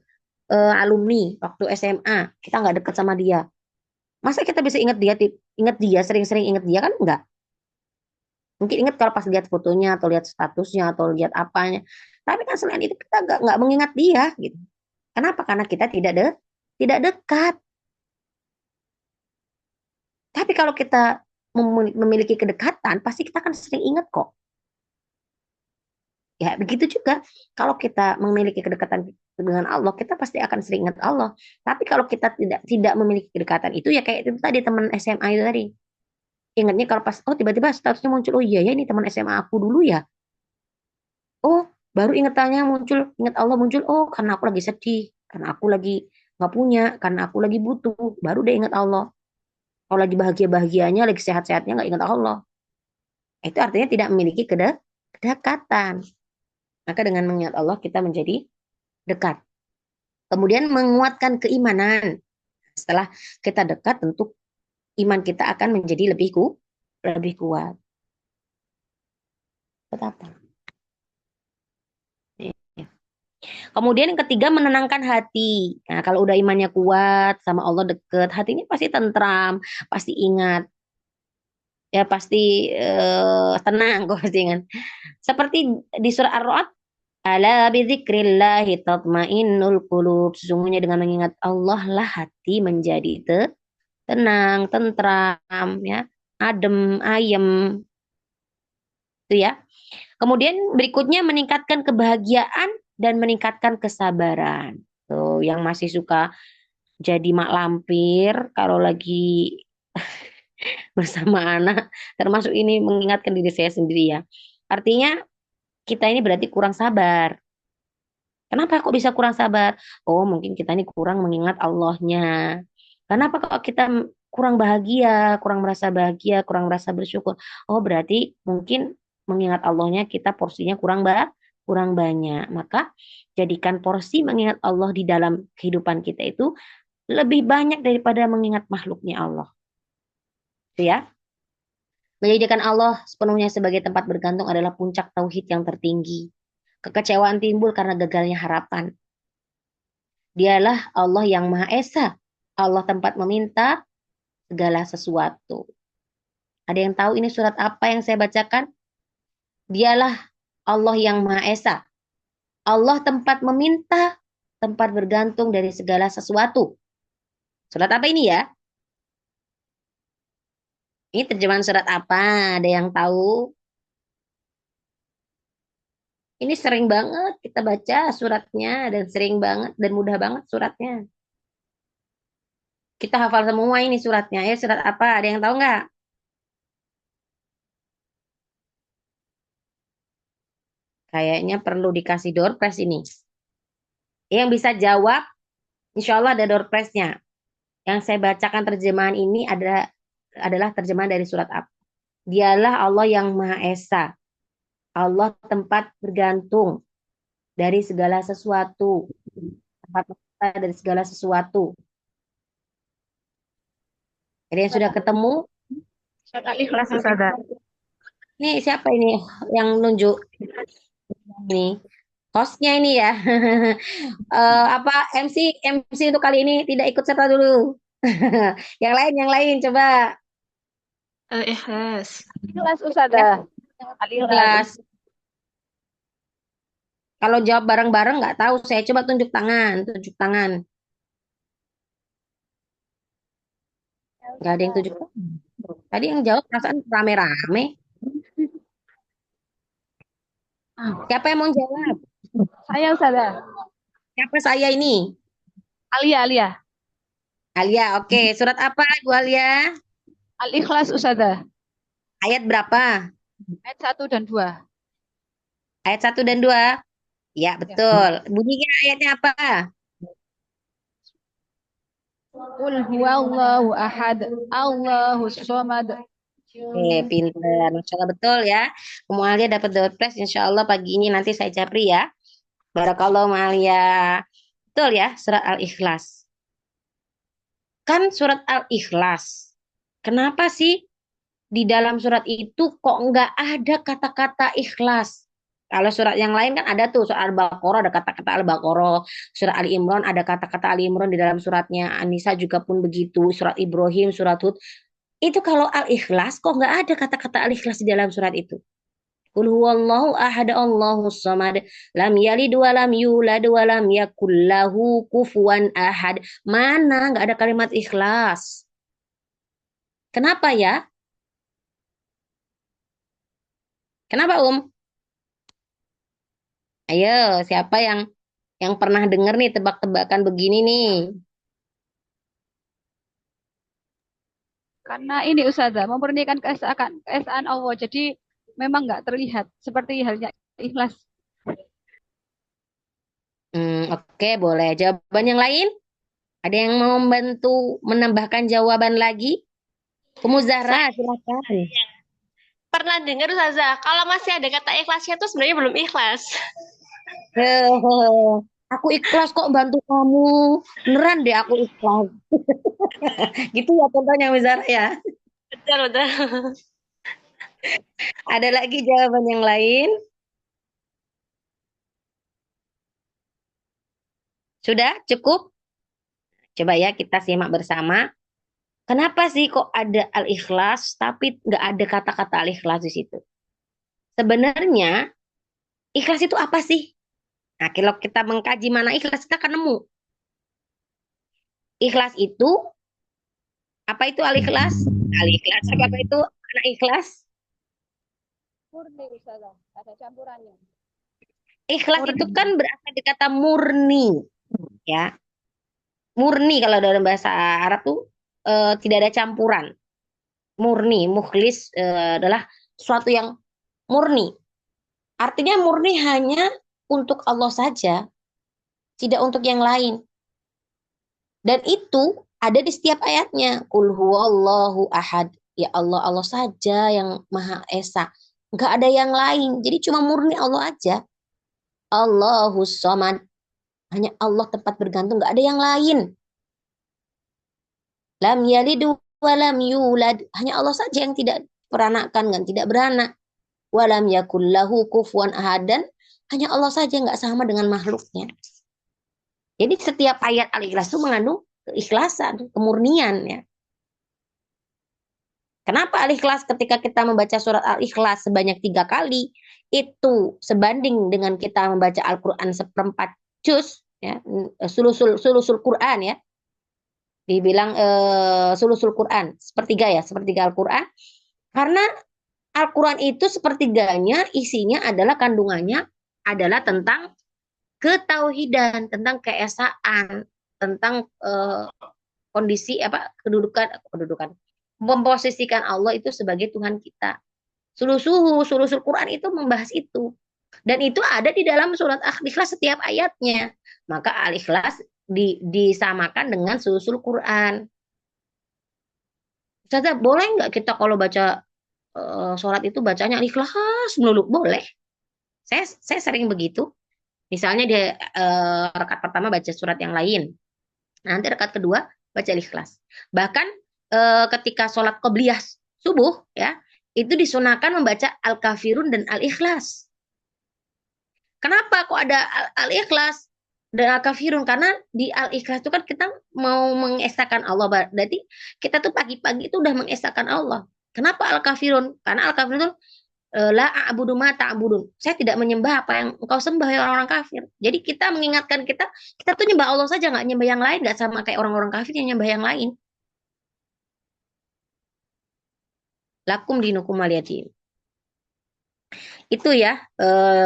alumni waktu SMA, kita nggak dekat sama dia. Masa kita bisa ingat dia, sering-sering ingat dia kan enggak? Mungkin ingat kalau pas lihat fotonya atau lihat statusnya atau lihat apanya. Tapi kan selain itu kita nggak mengingat dia gitu. Kenapa? Karena kita tidak dekat. Tapi kalau kita memiliki kedekatan, pasti kita akan sering ingat kok. Ya, begitu juga kalau kita memiliki kedekatan dengan Allah, kita pasti akan sering ingat Allah. Tapi kalau kita tidak memiliki kedekatan itu, ya kayak itu tadi teman SMA itu tadi. Ingatnya kalau pas, oh tiba-tiba statusnya muncul, oh iya ya ini teman SMA aku dulu ya. Oh, baru ingatannya muncul, ingat Allah muncul, oh karena aku lagi sedih, karena aku lagi nggak punya, karena aku lagi butuh, baru dia ingat Allah. Kalau lagi bahagia-bahagianya, lagi sehat-sehatnya nggak ingat Allah. Itu artinya tidak memiliki kedekatan. Maka dengan mengingat Allah kita menjadi dekat. Kemudian menguatkan keimanan. Setelah kita dekat tentu iman kita akan menjadi lebih kuat. Betapa. Kemudian yang ketiga menenangkan hati. Nah, kalau udah imannya kuat sama Allah deket, hatinya pasti tentram, pasti ingat, ya pasti tenang kok pasti ingat. Seperti di surah Ar-Ra'd, ala bidzikrillahi tatmainnul qulub. Sesungguhnya dengan mengingat Allah lah hati menjadi tenang, tentram, ya, adem, ayem, itu ya. Kemudian berikutnya meningkatkan kebahagiaan dan meningkatkan kesabaran. Tuh, yang masih suka jadi mak lampir kalau lagi bersama anak, termasuk ini mengingatkan diri saya sendiri ya. Artinya kita ini berarti kurang sabar. Kenapa kok bisa kurang sabar? Oh, mungkin kita ini kurang mengingat Allahnya. Kenapa kok kita kurang bahagia, kurang merasa bahagia, kurang merasa bersyukur? Oh, berarti mungkin mengingat Allahnya kita porsinya kurang banyak. Maka jadikan porsi mengingat Allah di dalam kehidupan kita itu lebih banyak daripada mengingat makhluknya Allah. Itu ya. Menjadikan Allah sepenuhnya sebagai tempat bergantung adalah puncak tauhid yang tertinggi. Kekecewaan timbul karena gagalnya harapan. Dialah Allah yang Maha Esa. Allah tempat meminta segala sesuatu. Ada yang tahu ini surat apa yang saya bacakan? Dialah Allah yang Maha Esa. Allah tempat meminta, tempat bergantung dari segala sesuatu. Surat apa ini ya? Ini terjemahan surat apa? Ada yang tahu? Ini sering banget kita baca suratnya dan sering banget dan mudah banget suratnya. Kita hafal semua ini suratnya. Ya, surat apa? Ada yang tahu nggak? Kayaknya perlu dikasih door prize ini. Yang bisa jawab, insya Allah ada door prize-nya. Yang saya bacakan terjemahan ini adalah terjemahan dari surat apa? Dialah Allah yang Maha Esa. Allah tempat bergantung dari segala sesuatu. Tempat bergantung dari segala sesuatu. Jadi yang sudah ketemu, Surat Al-Ikhlas Ustazah. ini siapa ini yang nunjuk ini? Hostnya ini ya. Apa MC untuk kali ini tidak ikut serta dulu. Yang lain coba. Al-Ikhlas. Ikhlas Ya, Ustazah. Al-Ikhlas. kelas. Kalau jawab bareng-bareng nggak tahu, saya coba tunjuk tangan, tunjuk tangan. Nggak ada yang tunjuk tangan. Tadi yang jawab perasaan rame-rame. Siapa yang mau jawab? Saya Ustazah. Siapa saya ini? Alia. Alia, oke. Surat apa, Bu Alia? Al-Ikhlas Ustazah. Ayat berapa? Ayat 1 dan 2. Ayat 1 dan 2. Ya, betul. Bunyinya ayatnya apa? Qul huwallahu ahad, Allahus somad. Pinter. Masya Allah, betul ya. Kamu Alia dapat door prize. Insya Allah pagi ini nanti saya japri ya. Barakallahu Alia. Betul ya, surat Al-Ikhlas. Kan surat Al-Ikhlas. Kenapa sih di dalam surat itu kok nggak ada kata-kata ikhlas? Kalau surat yang lain kan ada tuh, surat Al-Baqarah ada kata-kata Al-Baqarah, surat Ali Imran ada kata-kata Ali Imran di dalam suratnya, An-Nisa juga pun begitu, surat Ibrahim, surat Hud. Itu kalau Al-Ikhlas kok nggak ada kata-kata Al-Ikhlas di dalam surat itu? Qul huwallahu ahad Allahus samad lam yalid wa lam yulad wa lam yakul lahu kufuwan ahad. Mana nggak ada kalimat ikhlas? Kenapa ya? Kenapa Ayo, siapa yang pernah dengar nih tebak-tebakan begini nih? Karena ini Ustazah memurnikan keesaan Allah. Jadi memang nggak terlihat seperti halnya ikhlas. Oke, boleh. Jawaban yang lain? Ada yang mau membantu menambahkan jawaban lagi? Umu Zahra, Saya silakan. pernah dengar Ustazah, kalau masih ada kata ikhlasnya itu sebenarnya belum ikhlas. Aku ikhlas kok bantu kamu. Beneran deh aku ikhlas. Gitu ya contohnya Umu Zahra ya. Betul. Ada lagi jawaban yang lain? Sudah cukup? Coba ya kita simak bersama. Kenapa sih kok ada al-ikhlas tapi nggak ada kata-kata al-ikhlas di situ? Sebenarnya ikhlas itu apa sih? Nah, kalau kita mengkaji mana ikhlas kita akan nemu. Ikhlas itu Apa itu al-ikhlas? Al-ikhlas apa itu anak ikhlas? Murni Ustazah, ada campurannya. Ikhlas itu Murni. kan berasal dari kata murni, ya. Murni kalau dalam bahasa Arab tuh tidak ada campuran. Murni, mukhlis adalah sesuatu yang murni. Artinya murni hanya untuk Allah saja, tidak untuk yang lain. Dan itu ada di setiap ayatnya. Qul huwallahu ahad. Ya Allah, Allah saja yang Maha Esa. Enggak ada yang lain. Jadi cuma murni Allah aja. Allahus Samad. Hanya Allah tempat bergantung, enggak ada yang lain. Lam yalid wa lam yulad. Hanya Allah saja yang tidak peranakan, kan tidak beranak. Walam yakul lahu kufuwan ahad. Dan hanya Allah saja enggak sama dengan makhluknya. Jadi setiap ayat Al-Ikhlas itu mengandung keikhlasan, kemurnian ya. Kenapa Al-Ikhlas ketika kita membaca surat Al-Ikhlas sebanyak 3 kali itu sebanding dengan kita membaca Al-Quran seperempat juz ya, sulusul Quran ya. Dibilang sulusul Quran, sepertiga Al-Quran. Karena Al-Quran itu sepertiganya isinya adalah kandungannya adalah tentang ketauhidan, tentang keesaan, tentang kondisi kedudukan memposisikan Allah itu sebagai Tuhan kita. Sulusul Quran itu membahas itu. Dan itu ada di dalam surat Al-Ikhlas setiap ayatnya. Maka Al-Ikhlas disamakan dengan sulusul Quran. Ustazah, boleh nggak kita kalau baca sholat itu bacanya Al-Ikhlas melulu? Boleh. Saya sering begitu. Misalnya dia rakaat pertama baca surat yang lain. Nanti rakaat kedua baca Al-Ikhlas. Bahkan ketika sholat qobliyah subuh ya, itu disunahkan membaca Al-Kafirun dan Al-Ikhlas. Kenapa kok ada Al-Ikhlas dan Al-Kafirun? Karena di Al-Ikhlas itu kan kita mau mengesahkan Allah. Berarti kita tuh pagi-pagi itu udah mengesahkan Allah. Kenapa Al-Kafirun? Karena Al-Kafirun itu la a'budu ma ta'budun. Saya tidak menyembah apa yang engkau sembah ya orang-orang kafir. Jadi kita mengingatkan kita tuh nyembah Allah saja, nggak nyembah yang lain, nggak sama kayak orang-orang kafir yang nyembah yang lain. Lakum dinukum waliyadin. Itu ya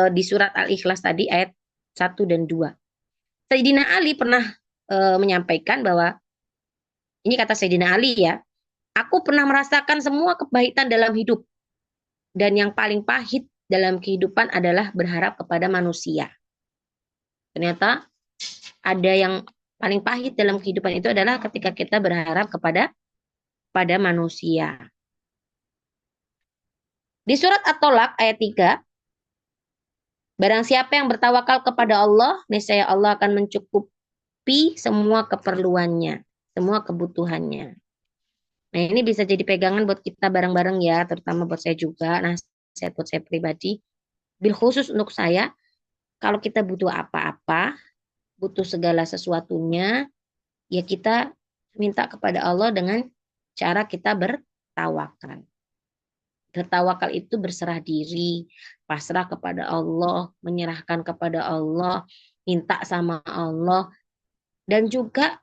di surat Al-Ikhlas tadi ayat 1 dan 2. Sayyidina Ali pernah menyampaikan bahwa ini kata Sayyidina Ali ya, aku pernah merasakan semua kepahitan dalam hidup. Dan yang paling pahit dalam kehidupan adalah berharap kepada manusia. Ternyata ada yang paling pahit dalam kehidupan itu adalah ketika kita berharap kepada manusia. Di surat At-Tolak ayat 3, barang siapa yang bertawakal kepada Allah, niscaya Allah akan mencukupi semua keperluannya, semua kebutuhannya. Nah, ini bisa jadi pegangan buat kita bareng-bareng ya, terutama buat saya juga. Nah, buat saya pribadi, bil khusus untuk saya, kalau kita butuh apa-apa, butuh segala sesuatunya, ya kita minta kepada Allah dengan cara kita bertawakal. Bertawakal itu berserah diri, pasrah kepada Allah, menyerahkan kepada Allah, minta sama Allah, dan juga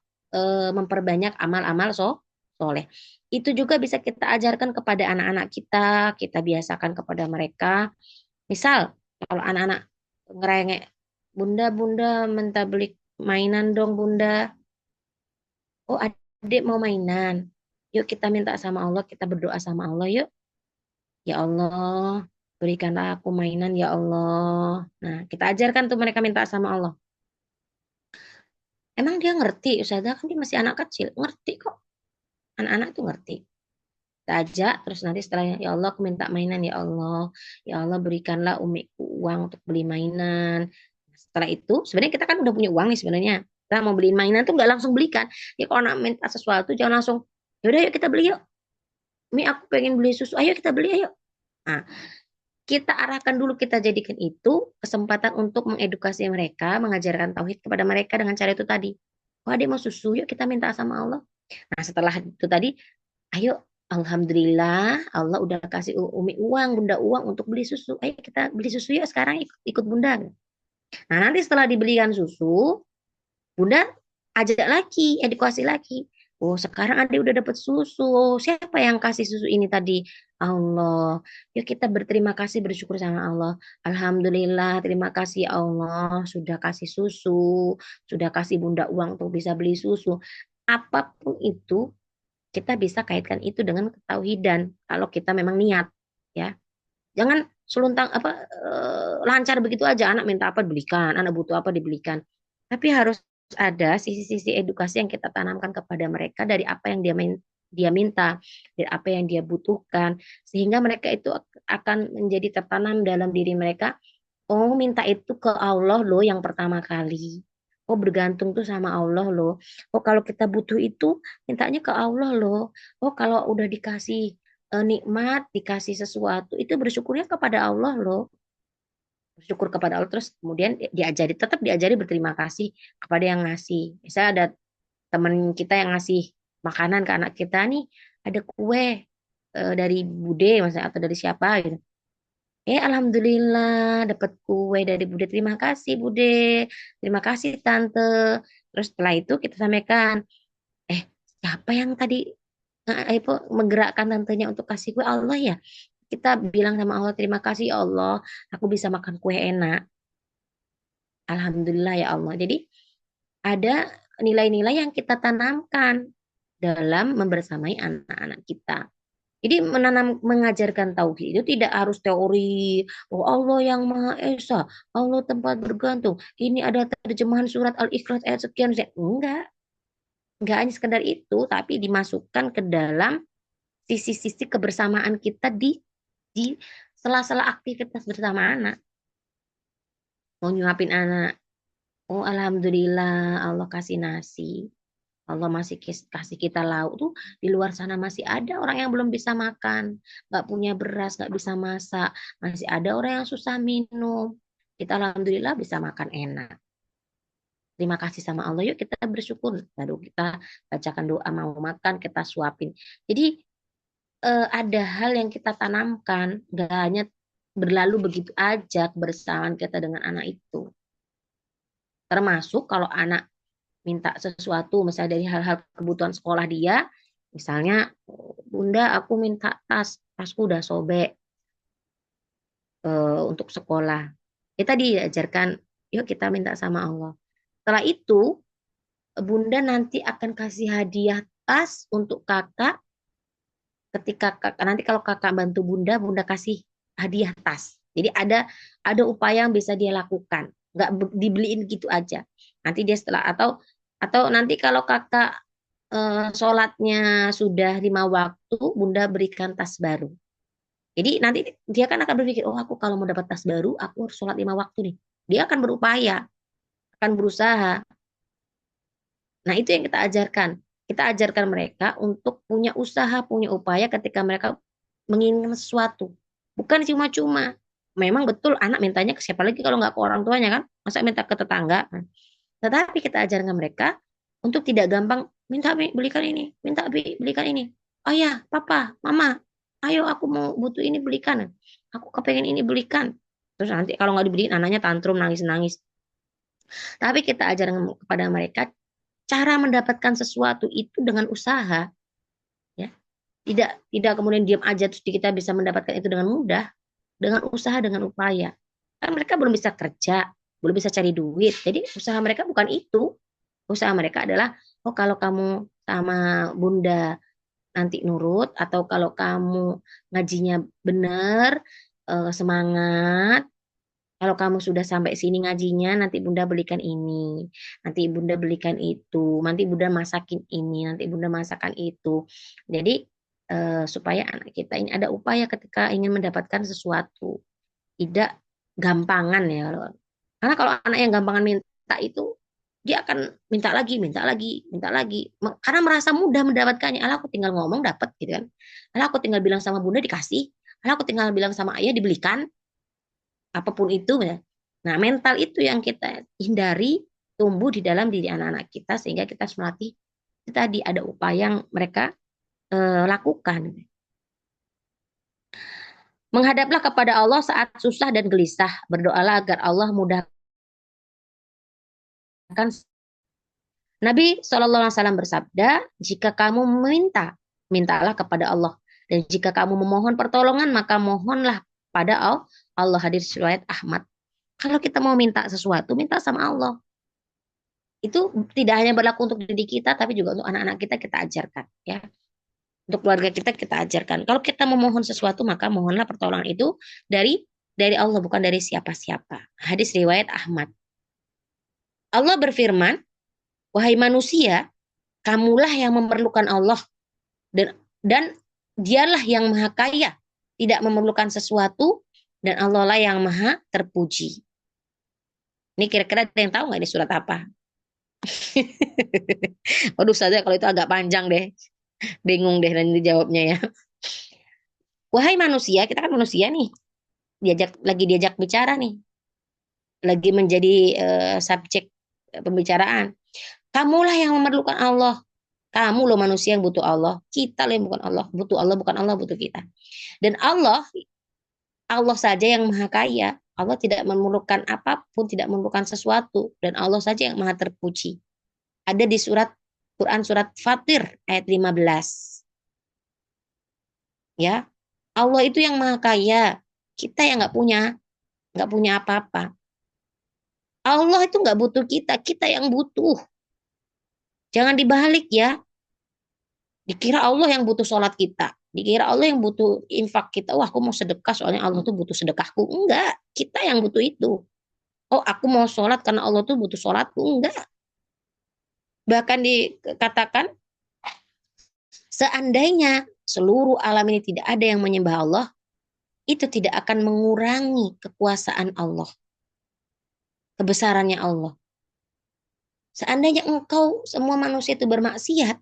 memperbanyak amal-amal soleh. Itu juga bisa kita ajarkan kepada anak-anak kita biasakan kepada mereka. Misal, kalau anak-anak ngerengek, bunda minta beli mainan dong bunda. Oh adik mau mainan, yuk kita minta sama Allah, kita berdoa sama Allah yuk. Ya Allah, berikanlah aku mainan ya Allah. Nah, kita ajarkan tuh mereka minta sama Allah. Emang dia ngerti, Ustazah kan dia masih anak kecil, ngerti kok. Anak-anak tuh ngerti. Kita ajak, terus nanti setelahnya, ya Allah aku minta mainan ya Allah. Ya Allah berikanlah umiku uang untuk beli mainan. Setelah itu, sebenarnya kita kan udah punya uang nih sebenarnya. Kita mau beliin mainan tuh nggak langsung belikan. Ya kalau anak minta sesuatu jangan langsung, yaudah yuk kita beli yuk. Mi aku pengen beli susu, ayo kita beli ayo. Nah, kita arahkan dulu, kita jadikan itu kesempatan untuk mengedukasi mereka, mengajarkan tauhid kepada mereka dengan cara itu tadi. Wah dia mau susu, yuk kita minta sama Allah. Nah setelah itu tadi, ayo alhamdulillah Allah udah kasih Umi uang, bunda uang untuk beli susu. Ayo kita beli susu yuk sekarang ikut bunda. Nah nanti setelah dibelikan susu, bunda ajak lagi, edukasi lagi. Oh, sekarang adik udah dapat susu. Siapa yang kasih susu ini tadi? Allah. Yuk kita berterima kasih, bersyukur sama Allah. Alhamdulillah, terima kasih ya Allah sudah kasih susu, sudah kasih bunda uang untuk bisa beli susu. Apapun itu, kita bisa kaitkan itu dengan ketauhidan. Kalau kita memang niat, ya. Jangan seluntang lancar begitu aja. Anak minta apa belikan, anak butuh apa dibelikan. Tapi harus ada sisi-sisi edukasi yang kita tanamkan kepada mereka dari apa yang dia minta, dari apa yang dia butuhkan, sehingga mereka itu akan menjadi tertanam dalam diri mereka. Oh, minta itu ke Allah loh yang pertama kali. Oh, bergantung tuh sama Allah loh. Oh, kalau kita butuh itu, mintanya ke Allah loh. Oh, kalau udah dikasih nikmat, dikasih sesuatu, itu bersyukurnya kepada Allah loh. Bersyukur kepada Allah, terus kemudian tetap diajari berterima kasih kepada yang ngasih. Misalnya ada teman kita yang ngasih makanan ke anak kita nih, ada kue dari Bude misalnya atau dari siapa gitu. Alhamdulillah dapat kue dari Bude. Terima kasih Bude. Terima kasih Tante. Terus setelah itu kita sampaikan, siapa yang tadi menggerakkan tantenya untuk kasih kue? Allah ya. Kita bilang sama Allah, terima kasih ya Allah, aku bisa makan kue enak. Alhamdulillah ya Allah. Jadi ada nilai-nilai yang kita tanamkan dalam membersamai anak-anak kita. Jadi mengajarkan tauhid itu tidak harus teori, oh Allah yang Maha Esa, Allah tempat bergantung. Ini ada terjemahan surat Al-Ikhlas ayat sekian. Enggak hanya sekedar itu, tapi dimasukkan ke dalam sisi-sisi kebersamaan kita di sela-sela aktivitas bersama anak. Mau nyuapin anak, oh alhamdulillah Allah kasih nasi. Allah masih kasih kita lauk tuh, di luar sana masih ada orang yang belum bisa makan, nggak punya beras, nggak bisa masak, masih ada orang yang susah minum. Kita alhamdulillah bisa makan enak. Terima kasih sama Allah, yuk kita bersyukur. Lalu kita bacakan doa mau makan, kita suapin. Jadi ada hal yang kita tanamkan, nggak hanya berlalu begitu aja kebersamaan kita dengan anak itu. Termasuk kalau anak minta sesuatu, misalnya dari hal-hal kebutuhan sekolah dia, misalnya, Bunda aku minta tasku udah sobek untuk sekolah. Kita diajarkan, yuk kita minta sama Allah. Setelah itu, Bunda nanti akan kasih hadiah tas untuk kakak. Ketika kakak, nanti kalau kakak bantu Bunda, Bunda kasih hadiah tas. Jadi ada upaya yang bisa dia lakukan, nggak dibeliin gitu aja. Nanti dia setelah atau nanti kalau kakak sholatnya sudah 5 waktu, Bunda berikan tas baru. Jadi nanti dia kan akan berpikir, oh aku kalau mau dapat tas baru, aku harus sholat 5 waktu nih. Dia akan berupaya, akan berusaha. Nah itu yang kita ajarkan. Kita ajarkan mereka untuk punya usaha, punya upaya ketika mereka menginginkan sesuatu. Bukan cuma-cuma. Memang betul anak mintanya ke siapa lagi kalau nggak ke orang tuanya kan. Masa minta ke tetangga. Tetapi kita ajarkan mereka untuk tidak gampang, minta Bi, belikan ini, minta Bi, belikan ini. Ayah, papa, mama, ayo aku mau butuh ini belikan. Aku kepengen ini belikan. Terus nanti kalau nggak dibeliin, anaknya tantrum, nangis-nangis. Tapi kita ajarkan kepada mereka cara mendapatkan sesuatu itu dengan usaha, ya. Tidak kemudian diam aja terus kita bisa mendapatkan itu dengan mudah, dengan usaha, dengan upaya. Kan mereka belum bisa kerja, belum bisa cari duit. Jadi usaha mereka bukan itu. Usaha mereka adalah, oh kalau kamu sama Bunda nanti nurut, atau kalau kamu ngajinya benar, semangat, kalau kamu sudah sampai sini ngajinya, nanti Bunda belikan ini, nanti Bunda belikan itu, nanti Bunda masakin ini, nanti Bunda masakan itu. Jadi supaya anak kita ini ada upaya ketika ingin mendapatkan sesuatu, tidak gampangan ya. Karena kalau anak yang gampangan minta itu, dia akan minta lagi, minta lagi, minta lagi. Karena merasa mudah mendapatkannya. Alah aku tinggal ngomong dapat gitu kan. Alah aku tinggal bilang sama Bunda dikasih. Alah aku tinggal bilang sama ayah dibelikan apapun itu ya. Nah, mental itu yang kita hindari tumbuh di dalam diri anak-anak kita sehingga kita harus melatih tadi ada upaya yang mereka lakukan. Menghadaplah kepada Allah saat susah dan gelisah. Berdoalah agar Allah mudahkan Nabi SAW bersabda, jika kamu meminta, mintalah kepada Allah. Dan jika kamu memohon pertolongan, maka mohonlah pada Allah. Hadis riwayat Ahmad. Kalau kita mau minta sesuatu, minta sama Allah. Itu tidak hanya berlaku untuk diri kita, tapi juga untuk anak-anak kita ajarkan. Ya, untuk keluarga kita ajarkan. Kalau kita memohon sesuatu, maka mohonlah pertolongan itu dari Allah, bukan dari siapa-siapa. Hadis riwayat Ahmad. Allah berfirman, wahai manusia, kamulah yang memerlukan Allah dan dialah yang maha kaya, tidak memerlukan sesuatu, dan Allah lah yang maha terpuji. Ini kira-kira ada yang tahu nggak ini surat apa? Waduh saja kalau itu agak panjang deh. Bingung deh nanti jawabnya ya. Wahai manusia, kita kan manusia nih. Diajak bicara nih. Lagi menjadi subjek pembicaraan. Kamulah yang memerlukan Allah. Kamu loh manusia yang butuh Allah. Kita loh yang bukan Allah. Butuh Allah, bukan Allah butuh kita. Dan Allah saja yang maha kaya. Allah tidak memerlukan apapun, tidak memerlukan sesuatu. Dan Allah saja yang maha terpuji. Ada di Quran surat Fatir ayat 15. Ya, Allah itu yang maha kaya. Kita yang nggak punya apa-apa. Allah itu nggak butuh kita yang butuh. Jangan dibalik ya. Dikira Allah yang butuh sholat kita. Dikira Allah yang butuh infak kita. Wah, aku mau sedekah soalnya Allah tuh butuh sedekahku. Enggak, kita yang butuh itu. Oh, aku mau sholat karena Allah tuh butuh sholatku. Enggak. Bahkan dikatakan, seandainya seluruh alam ini tidak ada yang menyembah Allah, itu tidak akan mengurangi kekuasaan Allah. Kebesarannya Allah. Seandainya engkau semua manusia itu bermaksiat,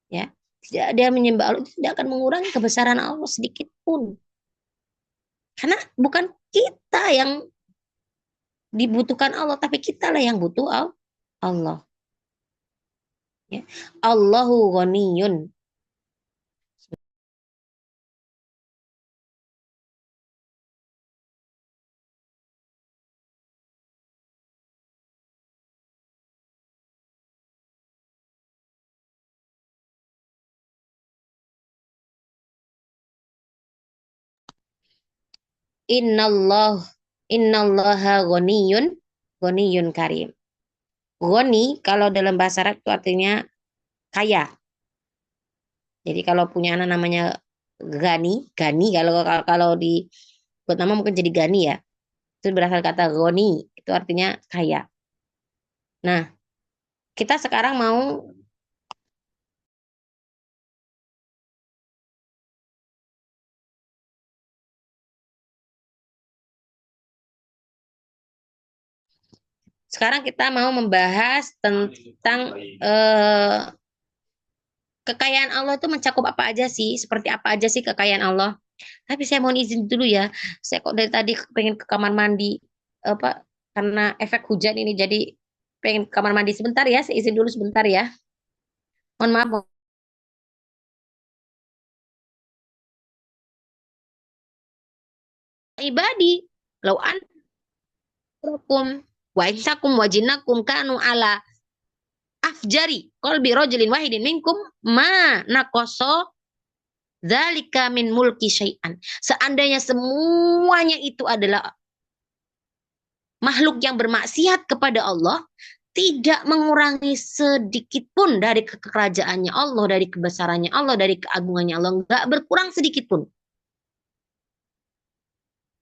ya, tidak ada yang menyembah Allah, itu tidak akan mengurangi kebesaran Allah sedikit pun. Karena bukan kita yang dibutuhkan Allah, tapi kita lah yang butuh Allah. Ya. Allahu ghaniyun. Innallaha ghaniyun karim. Ghani kalau dalam bahasa Arab itu artinya kaya. Jadi kalau punya anak namanya Gani kalau di buat nama mungkin jadi Gani ya. Itu berasal kata Ghani, itu artinya kaya. Nah, kita sekarang kita mau membahas tentang kekayaan Allah itu mencakup apa aja sih? Seperti apa aja sih kekayaan Allah? Tapi saya mohon izin dulu ya. Saya kok dari tadi pengen ke kamar mandi apa karena efek hujan ini jadi pengen ke kamar mandi sebentar ya. Saya izin dulu sebentar ya. Mohon maaf. Ibadi, lau antum wa insakum wa jinnakum kanu ala afjari qalbi rajulin wahidin minkum ma naqasa dzalika min mulki syai'an. Seandainya semuanya itu adalah makhluk yang bermaksiat kepada Allah, tidak mengurangi sedikit pun dari kekerajaannya Allah, dari kebesarannya Allah, dari keagungannya Allah, enggak berkurang sedikit pun.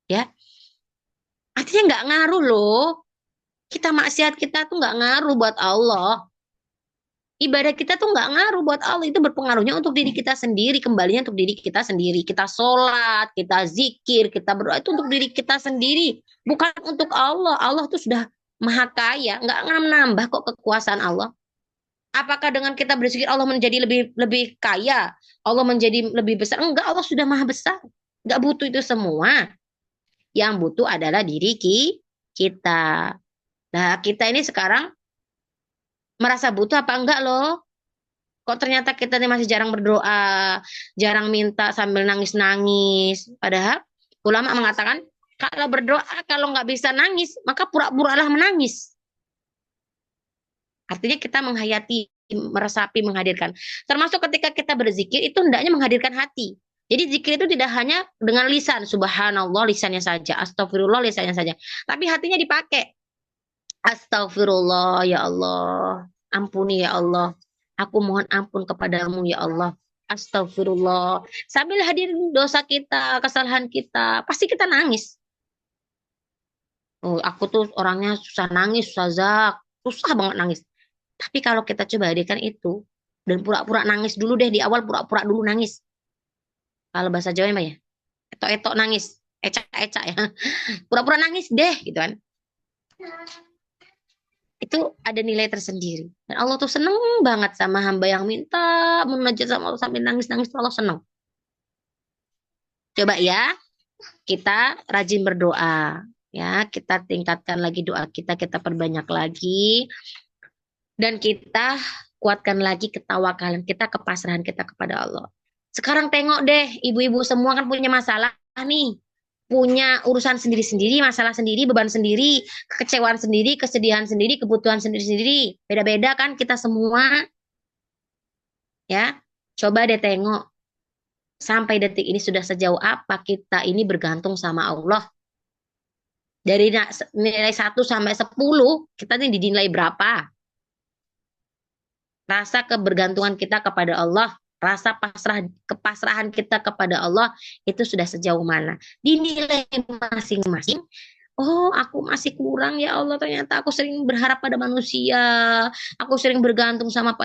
Ya. Artinya enggak ngaruh loh. Kita maksiat kita tuh enggak ngaruh buat Allah. Ibadah kita tuh nggak ngaruh buat Allah, itu berpengaruhnya untuk diri kita sendiri, kembalinya untuk diri kita sendiri. Kita sholat, kita zikir, kita berdoa itu untuk diri kita sendiri, bukan untuk Allah. Allah tuh sudah maha kaya, nggak nambah kok kekuasaan Allah. Apakah dengan kita berzikir Allah menjadi lebih kaya, Allah menjadi lebih besar? Enggak, Allah sudah maha besar, nggak butuh itu semua. Yang butuh adalah diri kita. Nah, kita ini sekarang merasa butuh apa enggak loh? Kok ternyata kita ini masih jarang berdoa, jarang minta sambil nangis-nangis. Padahal ulama mengatakan kalau berdoa, kalau nggak bisa nangis, maka pura-puralah menangis. Artinya kita menghayati, meresapi, menghadirkan. Termasuk ketika kita berzikir itu hendaknya menghadirkan hati. Jadi zikir itu tidak hanya dengan lisan, subhanallah lisannya saja, astagfirullah lisannya saja, tapi hatinya dipakai. Astagfirullah ya Allah, ampuni ya Allah, aku mohon ampun kepadamu ya Allah. Astagfirullah. Sambil hadirin dosa kita, kesalahan kita, pasti kita nangis. Oh, aku tuh orangnya susah nangis, susah banget nangis. Tapi kalau kita coba hadirkan itu dan pura-pura nangis dulu deh di awal, pura-pura dulu nangis. Kalau bahasa Jawa ya, etok-etok nangis, ecak-ecak ya. Pura-pura nangis deh gitu kan. Itu ada nilai tersendiri. Dan Allah tuh seneng banget sama hamba yang minta munajat sama Allah sampai nangis-nangis, Allah seneng. Coba ya, kita rajin berdoa. Ya, kita tingkatkan lagi doa kita perbanyak lagi. Dan kita kuatkan lagi ketawakalan kita, kepasrahan kita kepada Allah. Sekarang tengok deh, ibu-ibu semua kan punya masalah nih. Punya urusan sendiri-sendiri, masalah sendiri, beban sendiri, kekecewaan sendiri, kesedihan sendiri, kebutuhan sendiri-sendiri. Beda-beda kan kita semua. Ya, coba deh tengok. Sampai detik ini sudah sejauh apa kita ini bergantung sama Allah. Dari nilai 1 sampai 10, kita ini dinilai berapa? Rasa kebergantungan kita kepada Allah, rasa kepasrahan kita kepada Allah itu sudah sejauh mana? Dinilai masing-masing. Oh, aku masih kurang ya Allah, ternyata aku sering berharap pada manusia, aku sering bergantung sama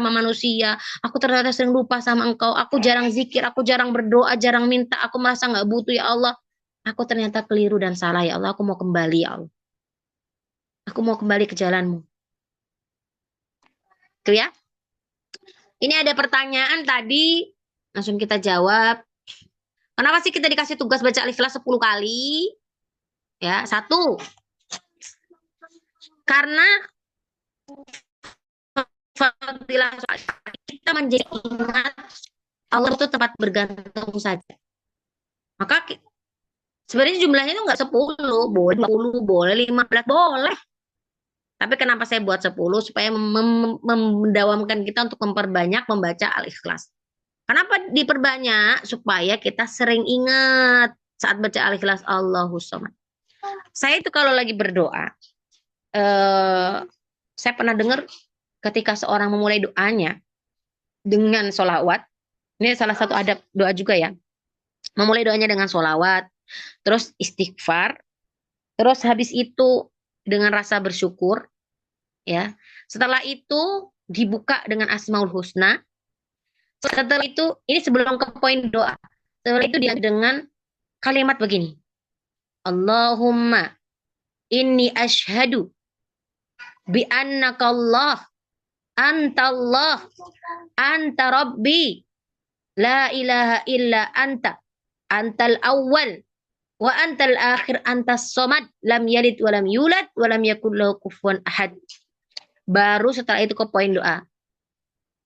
manusia, aku ternyata sering lupa sama Engkau, aku jarang zikir, aku jarang berdoa, jarang minta, aku merasa nggak butuh ya Allah. Aku ternyata keliru dan salah ya Allah, aku mau kembali ya Allah. Aku mau kembali ke jalanmu. Tuh ya. Ini ada pertanyaan tadi, langsung kita jawab. Kenapa sih kita dikasih tugas baca Al-Ikhlas 10 kali? Ya, 1. Karena kita menjadi ingat Allah itu tempat bergantung saja. Maka sebenarnya jumlahnya itu nggak 10, boleh 20, boleh 15, boleh. Tapi kenapa saya buat 10? Supaya mendawamkan kita untuk memperbanyak membaca Al-Ikhlas. Kenapa diperbanyak? Supaya kita sering ingat saat baca Al-Ikhlas, Allahus Samad. Saya itu kalau lagi berdoa, saya pernah dengar ketika seorang memulai doanya dengan sholawat, ini salah satu adab doa juga ya, memulai doanya dengan sholawat, terus istighfar, terus habis itu dengan rasa bersyukur, ya. Setelah itu dibuka dengan Asmaul Husna. Setelah itu, ini sebelum ke poin doa. Setelah itu dia dengan kalimat begini. Allahumma inni ashhadu bi annaka Allah, anta Allah, anta Rabbi, la ilaha illa anta, antal awwal wa antal akhir, antas somad, lam yalid wa lam yulad wa lam yakul lahu kufuwan ahad. Baru setelah itu ke poin doa.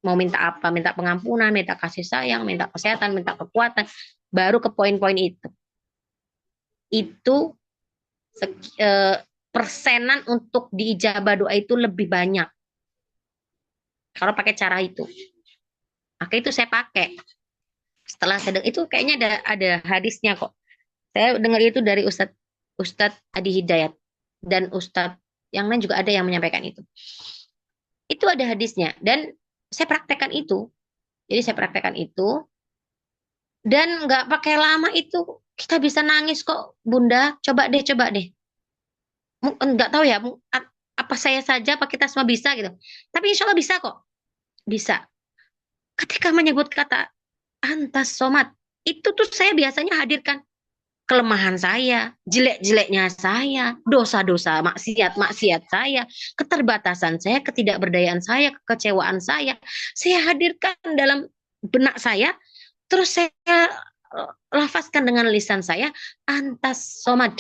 Mau minta apa? Minta pengampunan, minta kasih sayang, minta kesehatan, minta kekuatan. Baru ke poin-poin itu. Itu persenan untuk diijabah doa itu lebih banyak. Kalau pakai cara itu. Maka itu saya pakai. Setelah saya dengar, itu kayaknya ada hadisnya kok. Saya dengar itu dari Ustadz Adi Hidayat. Dan Ustadz yang lain juga ada yang menyampaikan itu. Itu ada hadisnya. Dan saya praktekkan itu. Jadi saya praktekkan itu. Dan nggak pakai lama itu. Kita bisa nangis kok, Bunda. Coba deh. Nggak tahu ya. Apa saya saja, apa kita semua bisa gitu. Tapi insya Allah bisa kok. Bisa. Ketika menyebut kata antas somat. Itu tuh saya biasanya hadirkan kelemahan saya, jelek-jeleknya saya, dosa-dosa, maksiat saya, keterbatasan saya, ketidakberdayaan saya, kekecewaan saya hadirkan dalam benak saya, terus saya lafazkan dengan lisan saya, antas somad,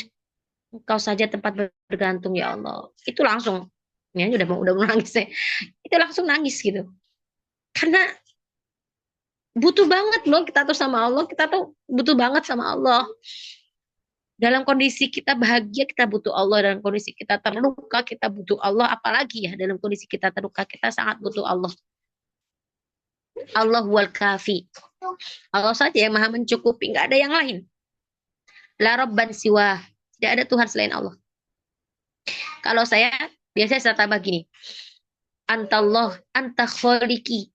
engkau saja tempat bergantung ya Allah. Itu langsung, ini udah nangis saya, itu langsung nangis gitu, karena butuh banget loh kita tuh sama Allah, kita tuh butuh banget sama Allah. Dalam kondisi kita bahagia, kita butuh Allah. Dalam kondisi kita terluka, kita butuh Allah. Apalagi ya, dalam kondisi kita terluka, kita sangat butuh Allah. Allah wal kafi. Allah saja yang maha mencukupi, nggak ada yang lain. La rabban siwa. Tidak ada Tuhan selain Allah. Kalau saya, biasanya saya tambah gini. Antallah, anta kholiki.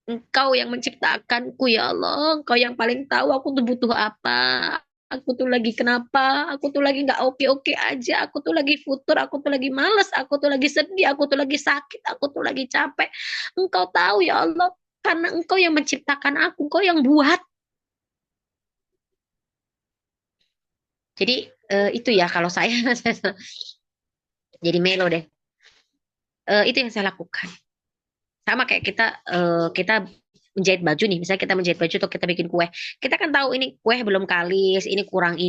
Engkau yang menciptakanku ya Allah. Engkau yang paling tahu aku tuh butuh apa. Aku tuh lagi kenapa? Aku tuh lagi nggak oke-oke aja. Aku tuh lagi futur. Aku tuh lagi males. Aku tuh lagi sedih. Aku tuh lagi sakit. Aku tuh lagi capek. Engkau tahu ya Allah. Karena engkau yang menciptakan aku. Engkau yang buat. Jadi itu ya kalau saya. Jadi melo deh. Itu yang saya lakukan. Sama kayak kita menjahit baju nih, misalnya kita menjahit baju atau kita bikin kue, kita kan tahu ini kue belum kalis, ini kurang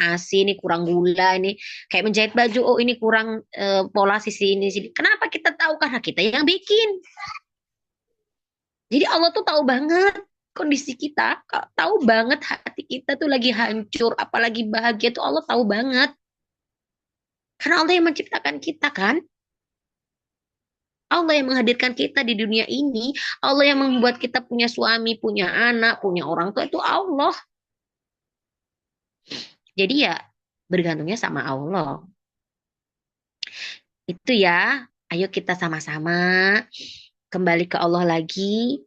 asin, ini kurang gula, ini kayak menjahit baju, oh ini kurang pola sisi ini sini. Kenapa kita tahu? Karena kita yang bikin. Jadi Allah tuh tahu banget kondisi kita, tahu banget hati kita tuh lagi hancur, apalagi bahagia tuh Allah tahu banget. Karena Allah yang menciptakan kita kan. Allah yang menghadirkan kita di dunia ini, Allah yang membuat kita punya suami, punya anak, punya orang tua, itu Allah. Jadi ya bergantungnya sama Allah. Itu ya, ayo kita sama-sama kembali ke Allah lagi.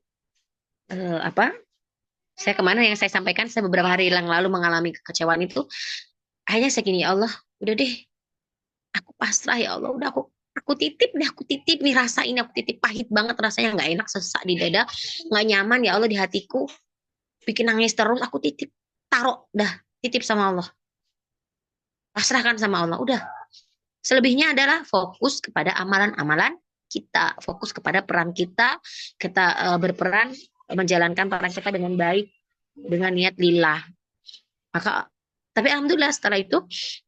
Saya kemana yang saya sampaikan, saya beberapa hari yang lalu mengalami kekecewaan itu. Akhirnya saya gini, ya Allah, udah deh, aku pasrah ya Allah, udah aku titip nih rasa ini, aku titip, pahit banget rasanya, nggak enak, sesak di dada, nggak nyaman ya Allah di hatiku, bikin nangis terus, aku titip, taruh, dah, titip sama Allah, pasrahkan sama Allah, udah. Selebihnya adalah fokus kepada amalan-amalan kita, fokus kepada peran kita berperan menjalankan peran kita dengan baik, dengan niat lillah. Maka, tapi alhamdulillah setelah itu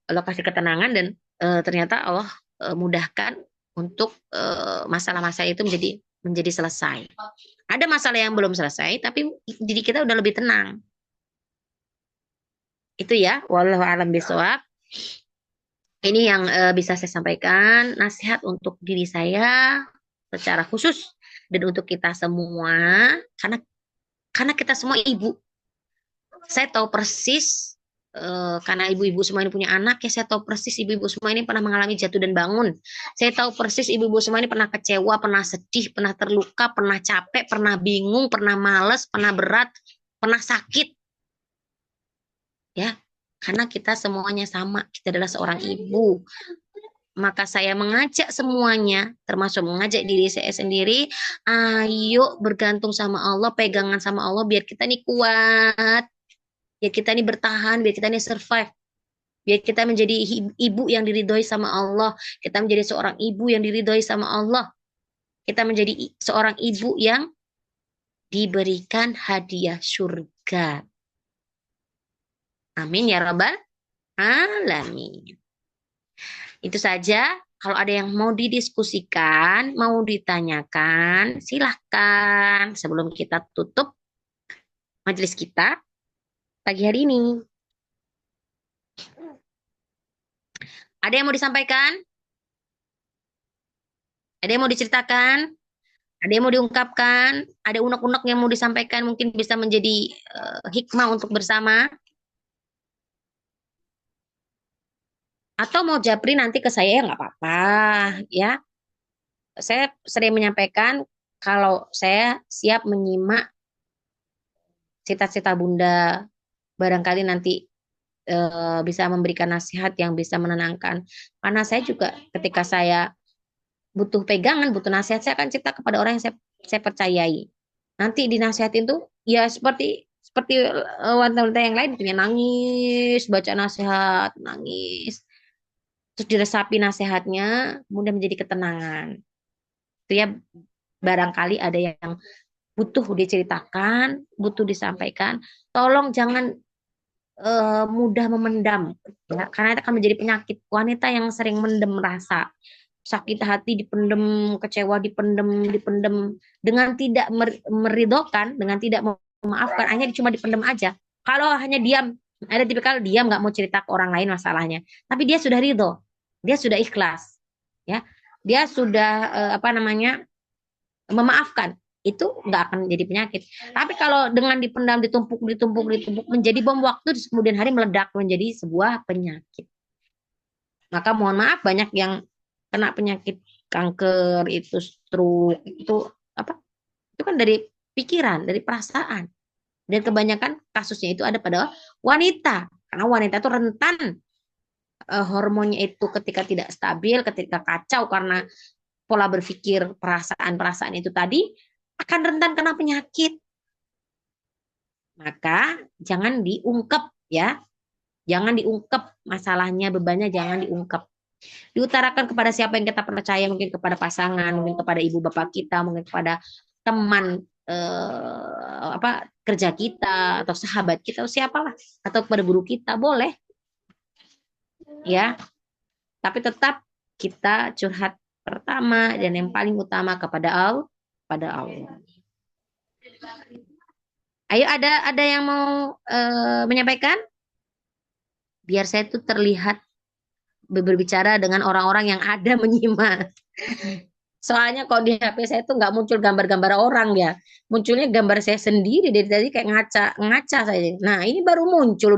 Allah kasih ketenangan dan ternyata Allah mudahkan untuk masalah-masalah itu menjadi selesai. Ada masalah yang belum selesai, tapi diri kita udah lebih tenang. Itu ya, wallahu a'lam bishawab. Ini yang bisa saya sampaikan, nasihat untuk diri saya secara khusus dan untuk kita semua, karena kita semua ibu. Saya tahu persis. Karena ibu-ibu semua ini punya anak ya, saya tahu persis ibu-ibu semua ini pernah mengalami jatuh dan bangun. Saya tahu persis ibu-ibu semua ini pernah kecewa, pernah sedih, pernah terluka, pernah capek, pernah bingung, pernah malas, pernah berat, pernah sakit. Ya, karena kita semuanya sama, kita adalah seorang ibu. Maka saya mengajak semuanya, termasuk mengajak diri saya sendiri, ayo bergantung sama Allah, pegangan sama Allah, biar kita ini kuat. Biar kita ini bertahan, biar kita ini survive. Biar kita menjadi ibu yang diridhoi sama Allah. Kita menjadi seorang ibu yang diridhoi sama Allah. Kita menjadi seorang ibu yang diberikan hadiah surga. Amin ya rabbal alamin. Itu saja. Kalau ada yang mau didiskusikan, mau ditanyakan, silahkan. Sebelum kita tutup majelis kita pagi hari ini. Ada yang mau disampaikan? Ada yang mau diceritakan? Ada yang mau diungkapkan? Ada unek-unek yang mau disampaikan, mungkin bisa menjadi hikmah untuk bersama? Atau mau japri nanti ke saya, ya nggak apa-apa. Ya, saya sering menyampaikan kalau saya siap menyimak cita-cita Bunda. Barangkali nanti bisa memberikan nasihat yang bisa menenangkan. Karena saya juga ketika saya butuh pegangan, butuh nasihat, saya akan cerita kepada orang yang saya percayai. Nanti dinasihatin tuh ya seperti wanita-wanita yang lain, punya nangis, baca nasihat, nangis. Terus diresapi nasihatnya, kemudian menjadi ketenangan. Itu ya, barangkali ada yang butuh diceritakan, butuh disampaikan. Tolong jangan mudah memendam, ya, karena itu akan menjadi penyakit. Wanita yang sering mendem rasa sakit hati, dipendem, kecewa dipendem dengan tidak meridhokan, dengan tidak memaafkan, hanya cuma dipendem aja. Kalau hanya diam, Ada tipikal dia nggak mau cerita ke orang lain masalahnya, tapi dia sudah ridho, dia sudah ikhlas, ya, dia sudah memaafkan, itu nggak akan jadi penyakit. Tapi kalau dengan dipendam, ditumpuk, ditumpuk, ditumpuk, menjadi bom waktu, di kemudian hari meledak menjadi sebuah penyakit. Maka mohon maaf, banyak yang kena penyakit kanker, itu stroke, itu apa? Itu kan dari pikiran, dari perasaan. Dan kebanyakan kasusnya itu ada pada wanita. Karena wanita itu rentan hormonnya itu ketika tidak stabil, ketika kacau karena pola berpikir, perasaan-perasaan itu tadi, akan rentan kena penyakit. Maka jangan diungkep ya. Jangan diungkep masalahnya, bebannya jangan diungkep. Diutarakan kepada siapa yang kita percaya, mungkin kepada pasangan, mungkin kepada ibu bapak kita, mungkin kepada teman kerja kita atau sahabat kita atau siapalah, atau kepada guru kita, boleh ya, tapi tetap kita curhat pertama dan yang paling utama kepada Allah. Ayo, ada yang mau menyampaikan, biar saya tuh terlihat berbicara dengan orang-orang yang ada menyimak. Soalnya kalau di HP saya tuh nggak muncul gambar-gambar orang ya, munculnya gambar saya sendiri dari tadi, kayak ngaca saya. Nah ini baru muncul,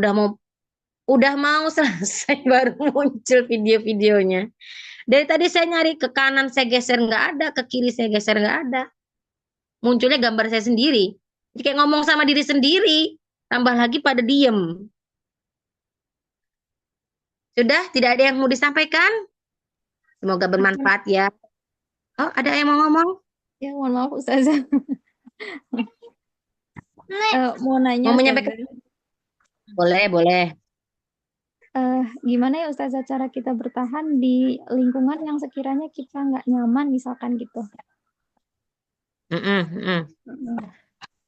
udah mau selesai baru muncul video-videonya. Dari tadi saya nyari ke kanan, saya geser nggak ada, ke kiri saya geser nggak ada, munculnya gambar saya sendiri. Jadi kayak ngomong sama diri sendiri, tambah lagi pada diem. Sudah, tidak ada yang mau disampaikan? Semoga bermanfaat ya. Oh, ada yang mau ngomong? Ya, mohon maaf Ustazah. Mau nanya Mau menyampaikan? Ustazah. Boleh. Gimana ya Ustazah cara kita bertahan di lingkungan yang sekiranya kita nggak nyaman, misalkan gitu.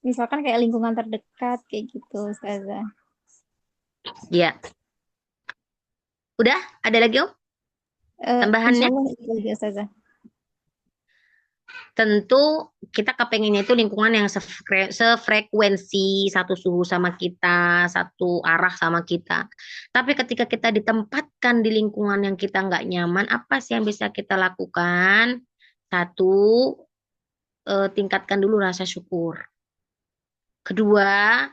Misalkan kayak lingkungan terdekat kayak gitu Ustazah. Iya. Udah? Ada lagi Om? Tambahannya? Insyaallah itu aja Ustazah. Tentu kita kepengennya itu lingkungan yang sefrekuensi, satu suhu sama kita, satu arah sama kita. Tapi ketika kita ditempatkan di lingkungan yang kita nggak nyaman, apa sih yang bisa kita lakukan? Satu, tingkatkan dulu rasa syukur. Kedua,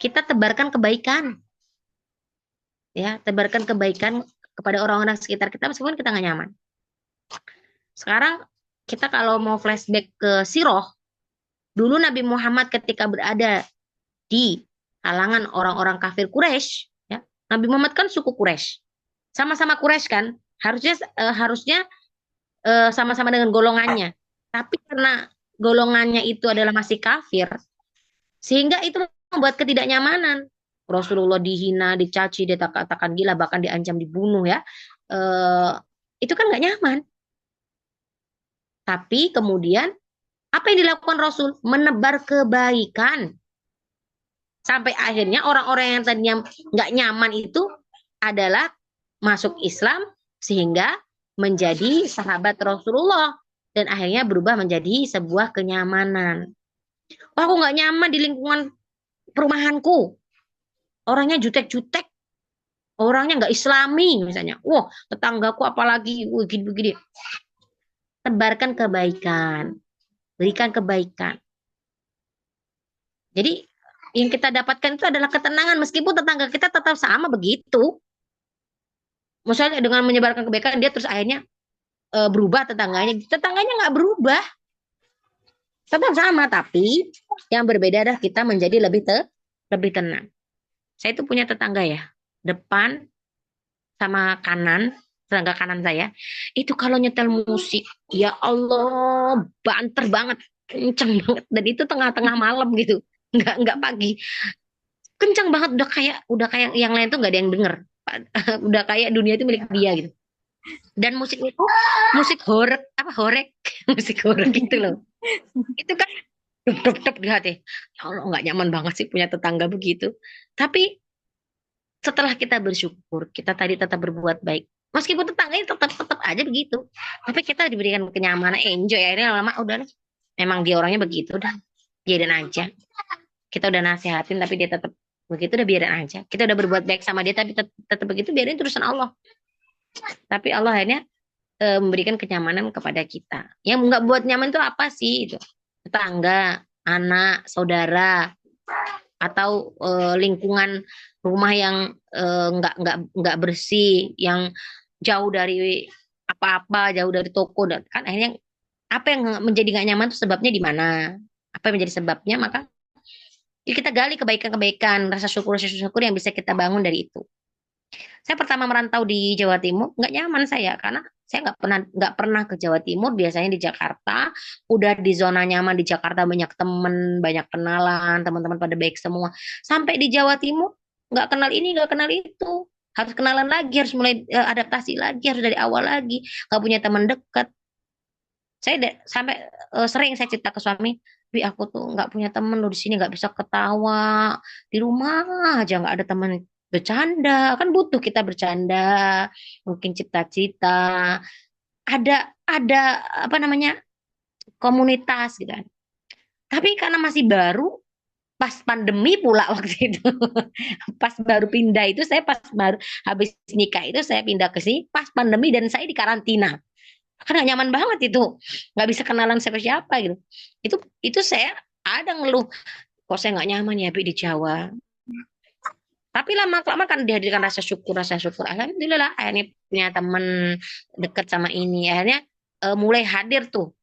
kita tebarkan kebaikan. Ya, tebarkan kebaikan kepada orang-orang sekitar kita meskipun kita nggak nyaman. Sekarang kita kalau mau flashback ke sirah, dulu Nabi Muhammad ketika berada di kalangan orang-orang kafir Quraisy, ya, Nabi Muhammad kan suku Quraisy, sama-sama Quraisy kan, harusnya sama-sama dengan golongannya, tapi karena golongannya itu adalah masih kafir, sehingga itu membuat ketidaknyamanan. Rasulullah dihina, dicaci, dikatakan gila, bahkan diancam dibunuh ya. Itu kan nggak nyaman. Tapi kemudian apa yang dilakukan Rasul? Menebar kebaikan. Sampai akhirnya orang-orang yang tadinya nggak nyaman itu adalah masuk Islam sehingga menjadi sahabat Rasulullah. Dan akhirnya berubah menjadi sebuah kenyamanan. Oh, aku nggak nyaman di lingkungan perumahanku. Orangnya jutek-jutek. Orangnya nggak Islami misalnya. Wah, tetanggaku apalagi begini-begini. Tebarkan kebaikan, berikan kebaikan. Jadi yang kita dapatkan itu adalah ketenangan meskipun tetangga kita tetap sama begitu. Misalnya dengan menyebarkan kebaikan dia terus akhirnya berubah tetangganya nggak berubah, tetap sama, tapi yang berbeda adalah kita menjadi lebih tenang. Saya itu punya tetangga ya, depan sama kanan. Tetangga kanan saya itu kalau nyetel musik, ya Allah, banter banget, kenceng banget, dan itu tengah-tengah malam gitu, nggak pagi, kenceng banget, udah kayak yang lain tuh nggak ada yang denger, udah kayak dunia itu milik dia gitu. Dan musiknya itu musik horek musik horek gitu loh. Itu kan dep di hati, ya Allah, nggak nyaman banget sih punya tetangga begitu. Tapi setelah kita bersyukur, kita tadi tetap berbuat baik. Meskipun tetangganya tetap aja begitu, tapi kita diberikan kenyamanan, enjoy. Akhirnya lama udah, memang dia orangnya begitu, udah biarin aja. Kita udah nasihatin tapi dia tetap Begitu udah biarin aja. Kita udah berbuat baik sama dia, tapi tetap begitu biarin terusan Allah. Tapi Allah akhirnya memberikan kenyamanan kepada kita. Yang nggak buat nyaman itu apa sih? Itu tetangga, anak, saudara, atau lingkungan rumah yang nggak bersih, yang jauh dari apa-apa, jauh dari toko, dan kan akhirnya apa yang menjadi nggak nyaman itu sebabnya di mana? Apa yang menjadi sebabnya? Maka ya kita gali kebaikan-kebaikan, rasa syukur yang bisa kita bangun dari itu. Saya pertama merantau di Jawa Timur, nggak nyaman saya karena saya nggak pernah ke Jawa Timur. Biasanya di Jakarta, udah di zona nyaman di Jakarta, banyak temen, banyak kenalan, teman-teman pada baik semua. Sampai di Jawa Timur nggak kenal ini, nggak kenal itu, harus kenalan lagi, harus mulai adaptasi lagi, harus dari awal lagi, nggak punya teman dekat. Sampai sering saya cerita ke suami, Wi aku tuh nggak punya temen loh di sini, nggak bisa ketawa, di rumah aja nggak ada teman bercanda, kan butuh kita bercanda, mungkin cita-cita, ada apa namanya komunitas gitu kan. Tapi karena masih baru, pas pandemi pula waktu itu, pas baru pindah itu saya pas baru habis nikah itu saya pindah ke sini pas pandemi dan saya di karantina. Kan gak nyaman banget itu, nggak bisa kenalan siapa-siapa gitu. Itu saya ada ngeluh, kok saya nggak nyaman ya Bi di Jawa. Tapi lama-lama kan dihadirkan rasa syukur. Alhamdulillah akhirnya punya teman dekat sama ini. Akhirnya mulai hadir tuh.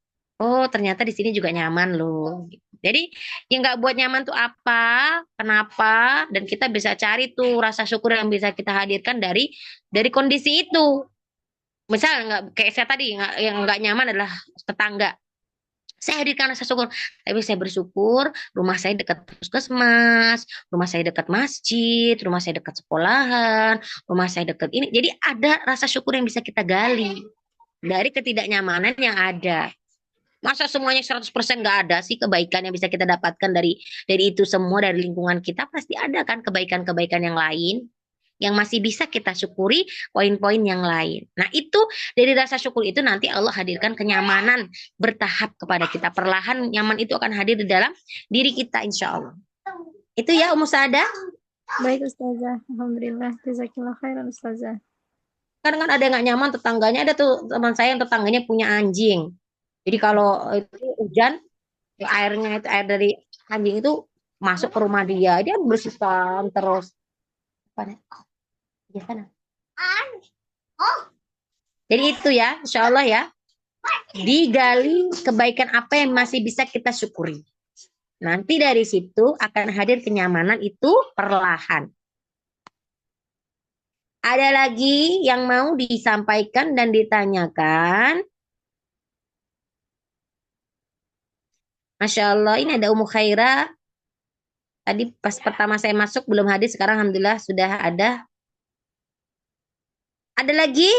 Oh ternyata di sini juga nyaman loh. Jadi yang nggak buat nyaman tuh apa, kenapa, dan kita bisa cari tuh rasa syukur yang bisa kita hadirkan dari kondisi itu. Misal nggak kayak saya tadi yang nggak nyaman adalah tetangga. Saya hadirkan rasa syukur, tapi saya bersyukur rumah saya dekat puskesmas, rumah saya dekat masjid, rumah saya dekat sekolahan, rumah saya dekat ini. Jadi ada rasa syukur yang bisa kita gali dari ketidaknyamanan yang ada. Masa semuanya 100% nggak ada sih kebaikan yang bisa kita dapatkan dari itu semua, dari lingkungan kita pasti ada kan kebaikan-kebaikan yang lain yang masih bisa kita syukuri, poin-poin yang lain. Nah itu dari rasa syukur itu nanti Allah hadirkan kenyamanan bertahap kepada kita. Perlahan nyaman itu akan hadir di dalam diri kita insya Allah. Itu ya Ummu Saada. Baik Ustazah, Alhamdulillah, jazakillah khairan Ustazah. Kadang kan ada yang nggak nyaman tetangganya, ada tuh teman saya yang tetangganya punya anjing. Jadi kalau itu hujan, airnya itu air dari anjing itu masuk ke rumah dia bersihkan terus. Di sana. Jadi itu ya, insya Allah ya, digali kebaikan apa yang masih bisa kita syukuri. Nanti dari situ akan hadir kenyamanan itu perlahan. Ada lagi yang mau disampaikan dan ditanyakan? Masya Allah, ini ada Ummu Khaira. Tadi pas pertama saya masuk belum hadir, sekarang Alhamdulillah sudah ada. Ada lagi?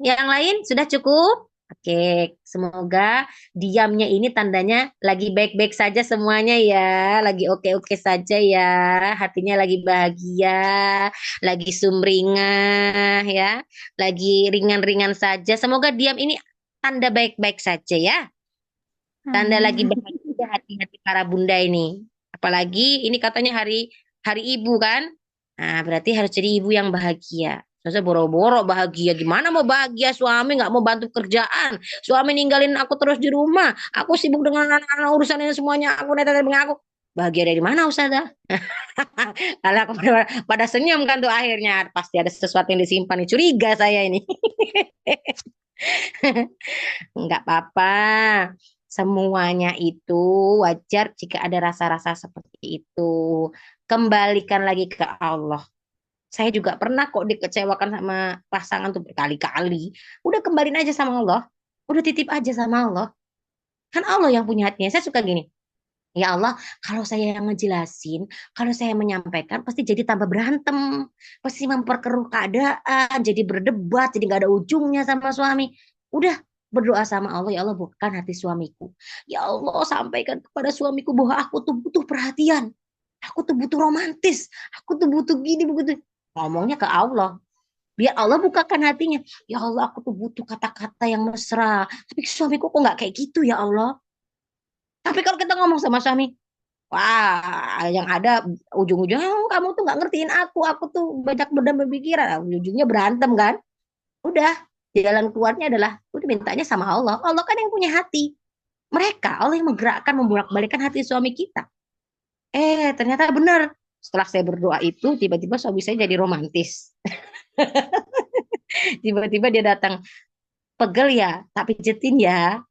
Yang lain sudah cukup? Oke, semoga diamnya ini tandanya lagi baik-baik saja semuanya ya. Lagi oke-oke saja ya. Hatinya lagi bahagia, lagi sumringah ya. Lagi ringan-ringan saja. Semoga diam ini tanda baik-baik saja ya. Tanda lagi bahagia hati-hati para bunda ini. Apalagi ini katanya hari ibu kan. Nah, berarti harus jadi ibu yang bahagia. Saya boro-boro bahagia. Gimana mau bahagia? Suami nggak mau bantu kerjaan. Suami ninggalin aku terus di rumah. Aku sibuk dengan anak-anak urusan ini semuanya. Aku dengan aku. Bahagia dari mana Ustazah? Kalau aku pada senyum kan tuh akhirnya. Pasti ada sesuatu yang disimpan. Curiga saya ini. Nggak apa-apa. Semuanya itu wajar jika ada rasa-rasa seperti itu. Kembalikan lagi ke Allah. Saya juga pernah kok dikecewakan sama pasangan tuh berkali-kali. Udah kembaliin aja sama Allah. Udah titip aja sama Allah. Kan Allah yang punya hatinya. Saya suka gini. Ya Allah, kalau saya yang ngejelasin, kalau saya menyampaikan, pasti jadi tambah berantem. Pasti memperkeruh keadaan, jadi berdebat, jadi gak ada ujungnya sama suami. Udah berdoa sama Allah, ya Allah bukan hati suamiku. Ya Allah sampaikan kepada suamiku bahwa aku tuh butuh perhatian. Aku tuh butuh romantis. Aku tuh butuh gini, begitu. Ngomongnya ke Allah. Biar Allah bukakan hatinya. Ya Allah aku tuh butuh kata-kata yang mesra. Tapi suamiku kok gak kayak gitu ya Allah. Tapi kalau kita ngomong sama suami, Wah, yang ada ujung-ujungnya, "Oh, kamu tuh nggak ngertiin aku tuh banyak beban berpikiran." Nah, ujung-ujungnya berantem kan. Udah, jalan keluarnya adalah udah mintanya sama Allah. Allah kan yang punya hati. Mereka, Allah yang menggerakkan, membolak-balikkan hati suami kita. Ternyata benar. Setelah saya berdoa itu, tiba-tiba suami saya jadi romantis. Tiba-tiba dia datang, "Pegel ya, tak pijetin ya."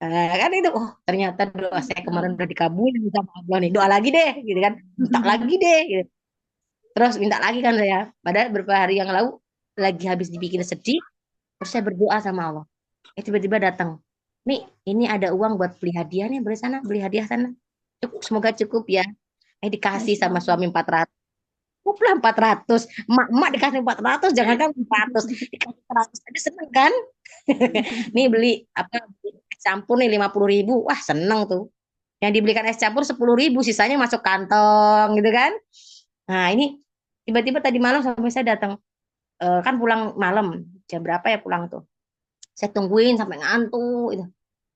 Kan itu, oh ternyata doa saya kemarin udah dikabulin sama Allah nih. Doa lagi deh, gitu kan. Minta lagi deh, gitu. Terus minta lagi kan saya. Padahal beberapa hari yang lalu lagi habis dibikin sedih, terus saya berdoa sama Allah. Tiba-tiba datang, "Mi, ini ada uang buat beli hadiah nih, beli sana, beli hadiah sana. Cukup, semoga cukup ya." Dikasih sama suami 400. Cukup lah 400. Emak-emak dikasih 400, jangan kan 400. Dikasih 100 aja seneng kan? Nih beli apa, beli es campur nih 50.000. Wah seneng tuh. Yang dibelikan es campur 10.000, sisanya masuk kantong gitu kan. Nah ini tiba-tiba tadi malam sampai saya datang, kan pulang malam, jam berapa ya pulang tuh. Saya tungguin sampai ngantuk. Itu.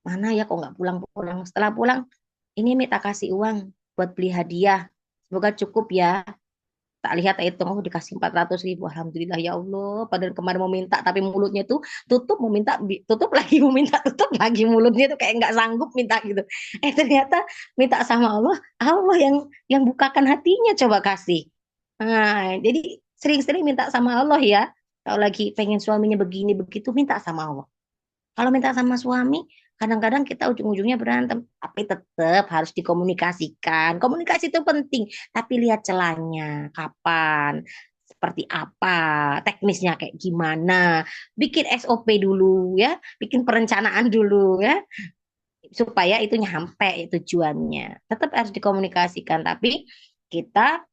Mana ya kok nggak pulang-pulang. Setelah pulang, ini minta kasih uang buat beli hadiah. Semoga cukup ya. Tak lihat, tak hitung, oh dikasih 400.000. Alhamdulillah ya Allah. Padahal kemarin mau minta, tapi mulutnya tuh tutup, mau minta, tutup lagi, mau minta, tutup lagi. Mulutnya tuh kayak nggak sanggup minta gitu. Ternyata minta sama Allah, Allah yang bukakan hatinya coba kasih. Nah, jadi sering-sering minta sama Allah ya. Kalau lagi pengen suaminya begini begitu, minta sama Allah. Kalau minta sama suami, kadang-kadang kita ujung-ujungnya berantem, tapi tetap harus dikomunikasikan. Komunikasi itu penting, tapi lihat celahnya, kapan, seperti apa, teknisnya kayak gimana. Bikin SOP dulu ya, bikin perencanaan dulu ya, supaya itu nyampe tujuannya. Tetap harus dikomunikasikan, tapi kita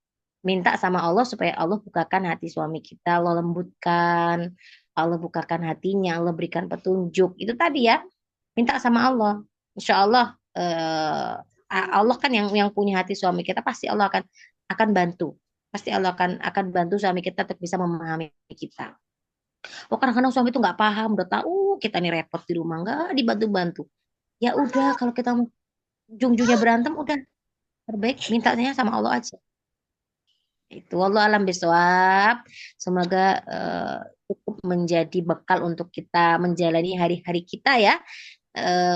minta sama Allah supaya Allah bukakan hati suami kita, Allah lembutkan, Allah bukakan hatinya, Allah berikan petunjuk. Itu tadi ya, minta sama Allah. Insya Allah, Allah kan yang punya hati suami kita, pasti Allah akan bantu. Pasti Allah akan bantu suami kita untuk bisa memahami kita. Oh kadang-kadang suami itu nggak paham, udah tahu kita nih repot di rumah, nggak dibantu-bantu. Ya udah, kalau kita ujung-ujungnya berantem, udah terbaik mintanya sama Allah aja. Itu Allah alam bisawab. Semoga cukup menjadi bekal untuk kita menjalani hari-hari kita ya.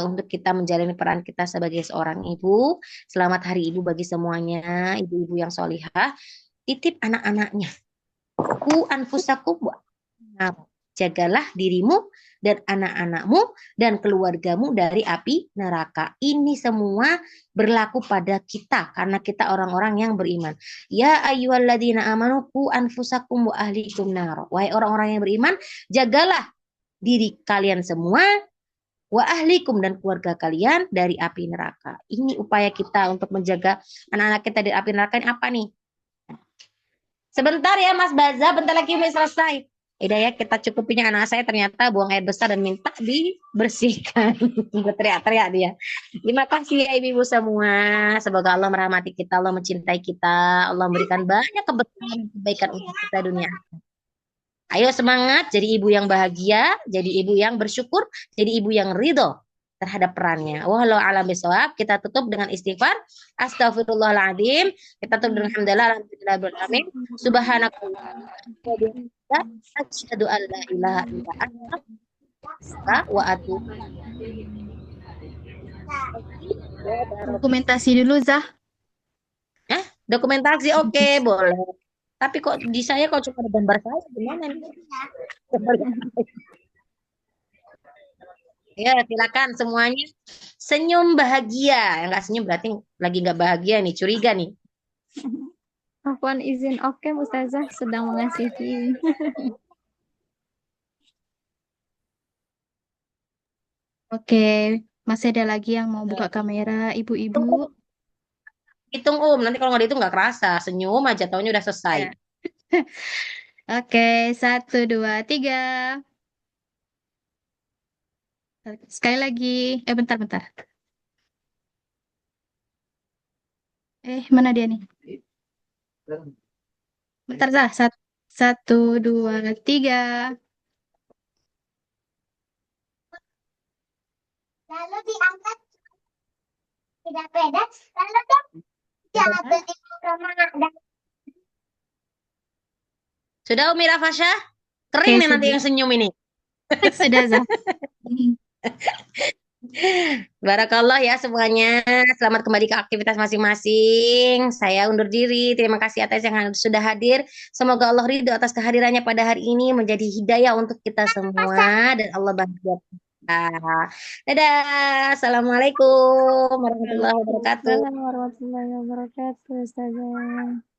Untuk kita menjalani peran kita sebagai seorang ibu. Selamat Hari Ibu bagi semuanya, ibu-ibu yang solihah. Titip anak-anaknya. Ku anfusakum wa jagalah dirimu dan anak-anakmu dan keluargamu dari api neraka. Ini semua berlaku pada kita karena kita orang-orang yang beriman. Ya ayyuhalladzina amanu qu anfusakum wa ahlikum nar. Wahai orang-orang yang beriman, jagalah diri kalian semua wa ahlikum dan keluarga kalian dari api neraka. Ini upaya kita untuk menjaga anak-anak kita dari api neraka. Ini apa nih? Sebentar ya Mas Baza, bentar lagi mau selesai. Udah ya, kita cukupinya, anak saya ternyata buang air besar dan minta dibersihkan. Berteriak-teriak dia. Terima kasih ya ibu-ibu semua. Semoga Allah merahmati kita, Allah mencintai kita, Allah memberikan banyak kebaikan untuk kita dunia. Ayo semangat, jadi ibu yang bahagia, jadi ibu yang bersyukur, jadi ibu yang ridho terhadap perannya. Wallahu a'lam bishawab. Kita tutup dengan istighfar. Astagfirullahaladzim. Kita tutup dengan hamdalah. Alhamdulillahirrahmanirrahim. Subhanakallah. Asyhadu an la ilaha illa anta wa atubu. Dokumentasi dulu, Zah. Dokumentasi oke, boleh. Tapi kok di saya kok cuma ada gambar saya, gimana nih? Ya, silakan semuanya senyum bahagia. Yang nggak senyum berarti lagi nggak bahagia nih, curiga nih. Afwan izin, oke Ustazah sedang mengasihi. Oke, masih ada lagi yang mau buka kamera, ibu-ibu. Hitung nanti kalau nggak dihitung nggak kerasa. Senyum aja, taunya udah selesai. Ya. Oke, 1, 2, 3. Sekali lagi. Bentar. Mana dia nih? Bentar, Zah. 1, 2, 3. Lalu diangkat tidak pedas, lalu Sudah Umi Rafasya? Kering Ya nih nanti sudah, yang senyum ini. sudah Zah. Barakallah ya semuanya. Selamat kembali ke aktivitas masing-masing. Saya undur diri. Terima kasih atas yang sudah hadir. Semoga Allah ridho atas kehadirannya pada hari ini menjadi hidayah untuk kita semua dan Allah bahagia kita. Dadah. Assalamualaikum warahmatullahi wabarakatuh. Waalaikumsalam warahmatullahi wabarakatuh, Ustazah.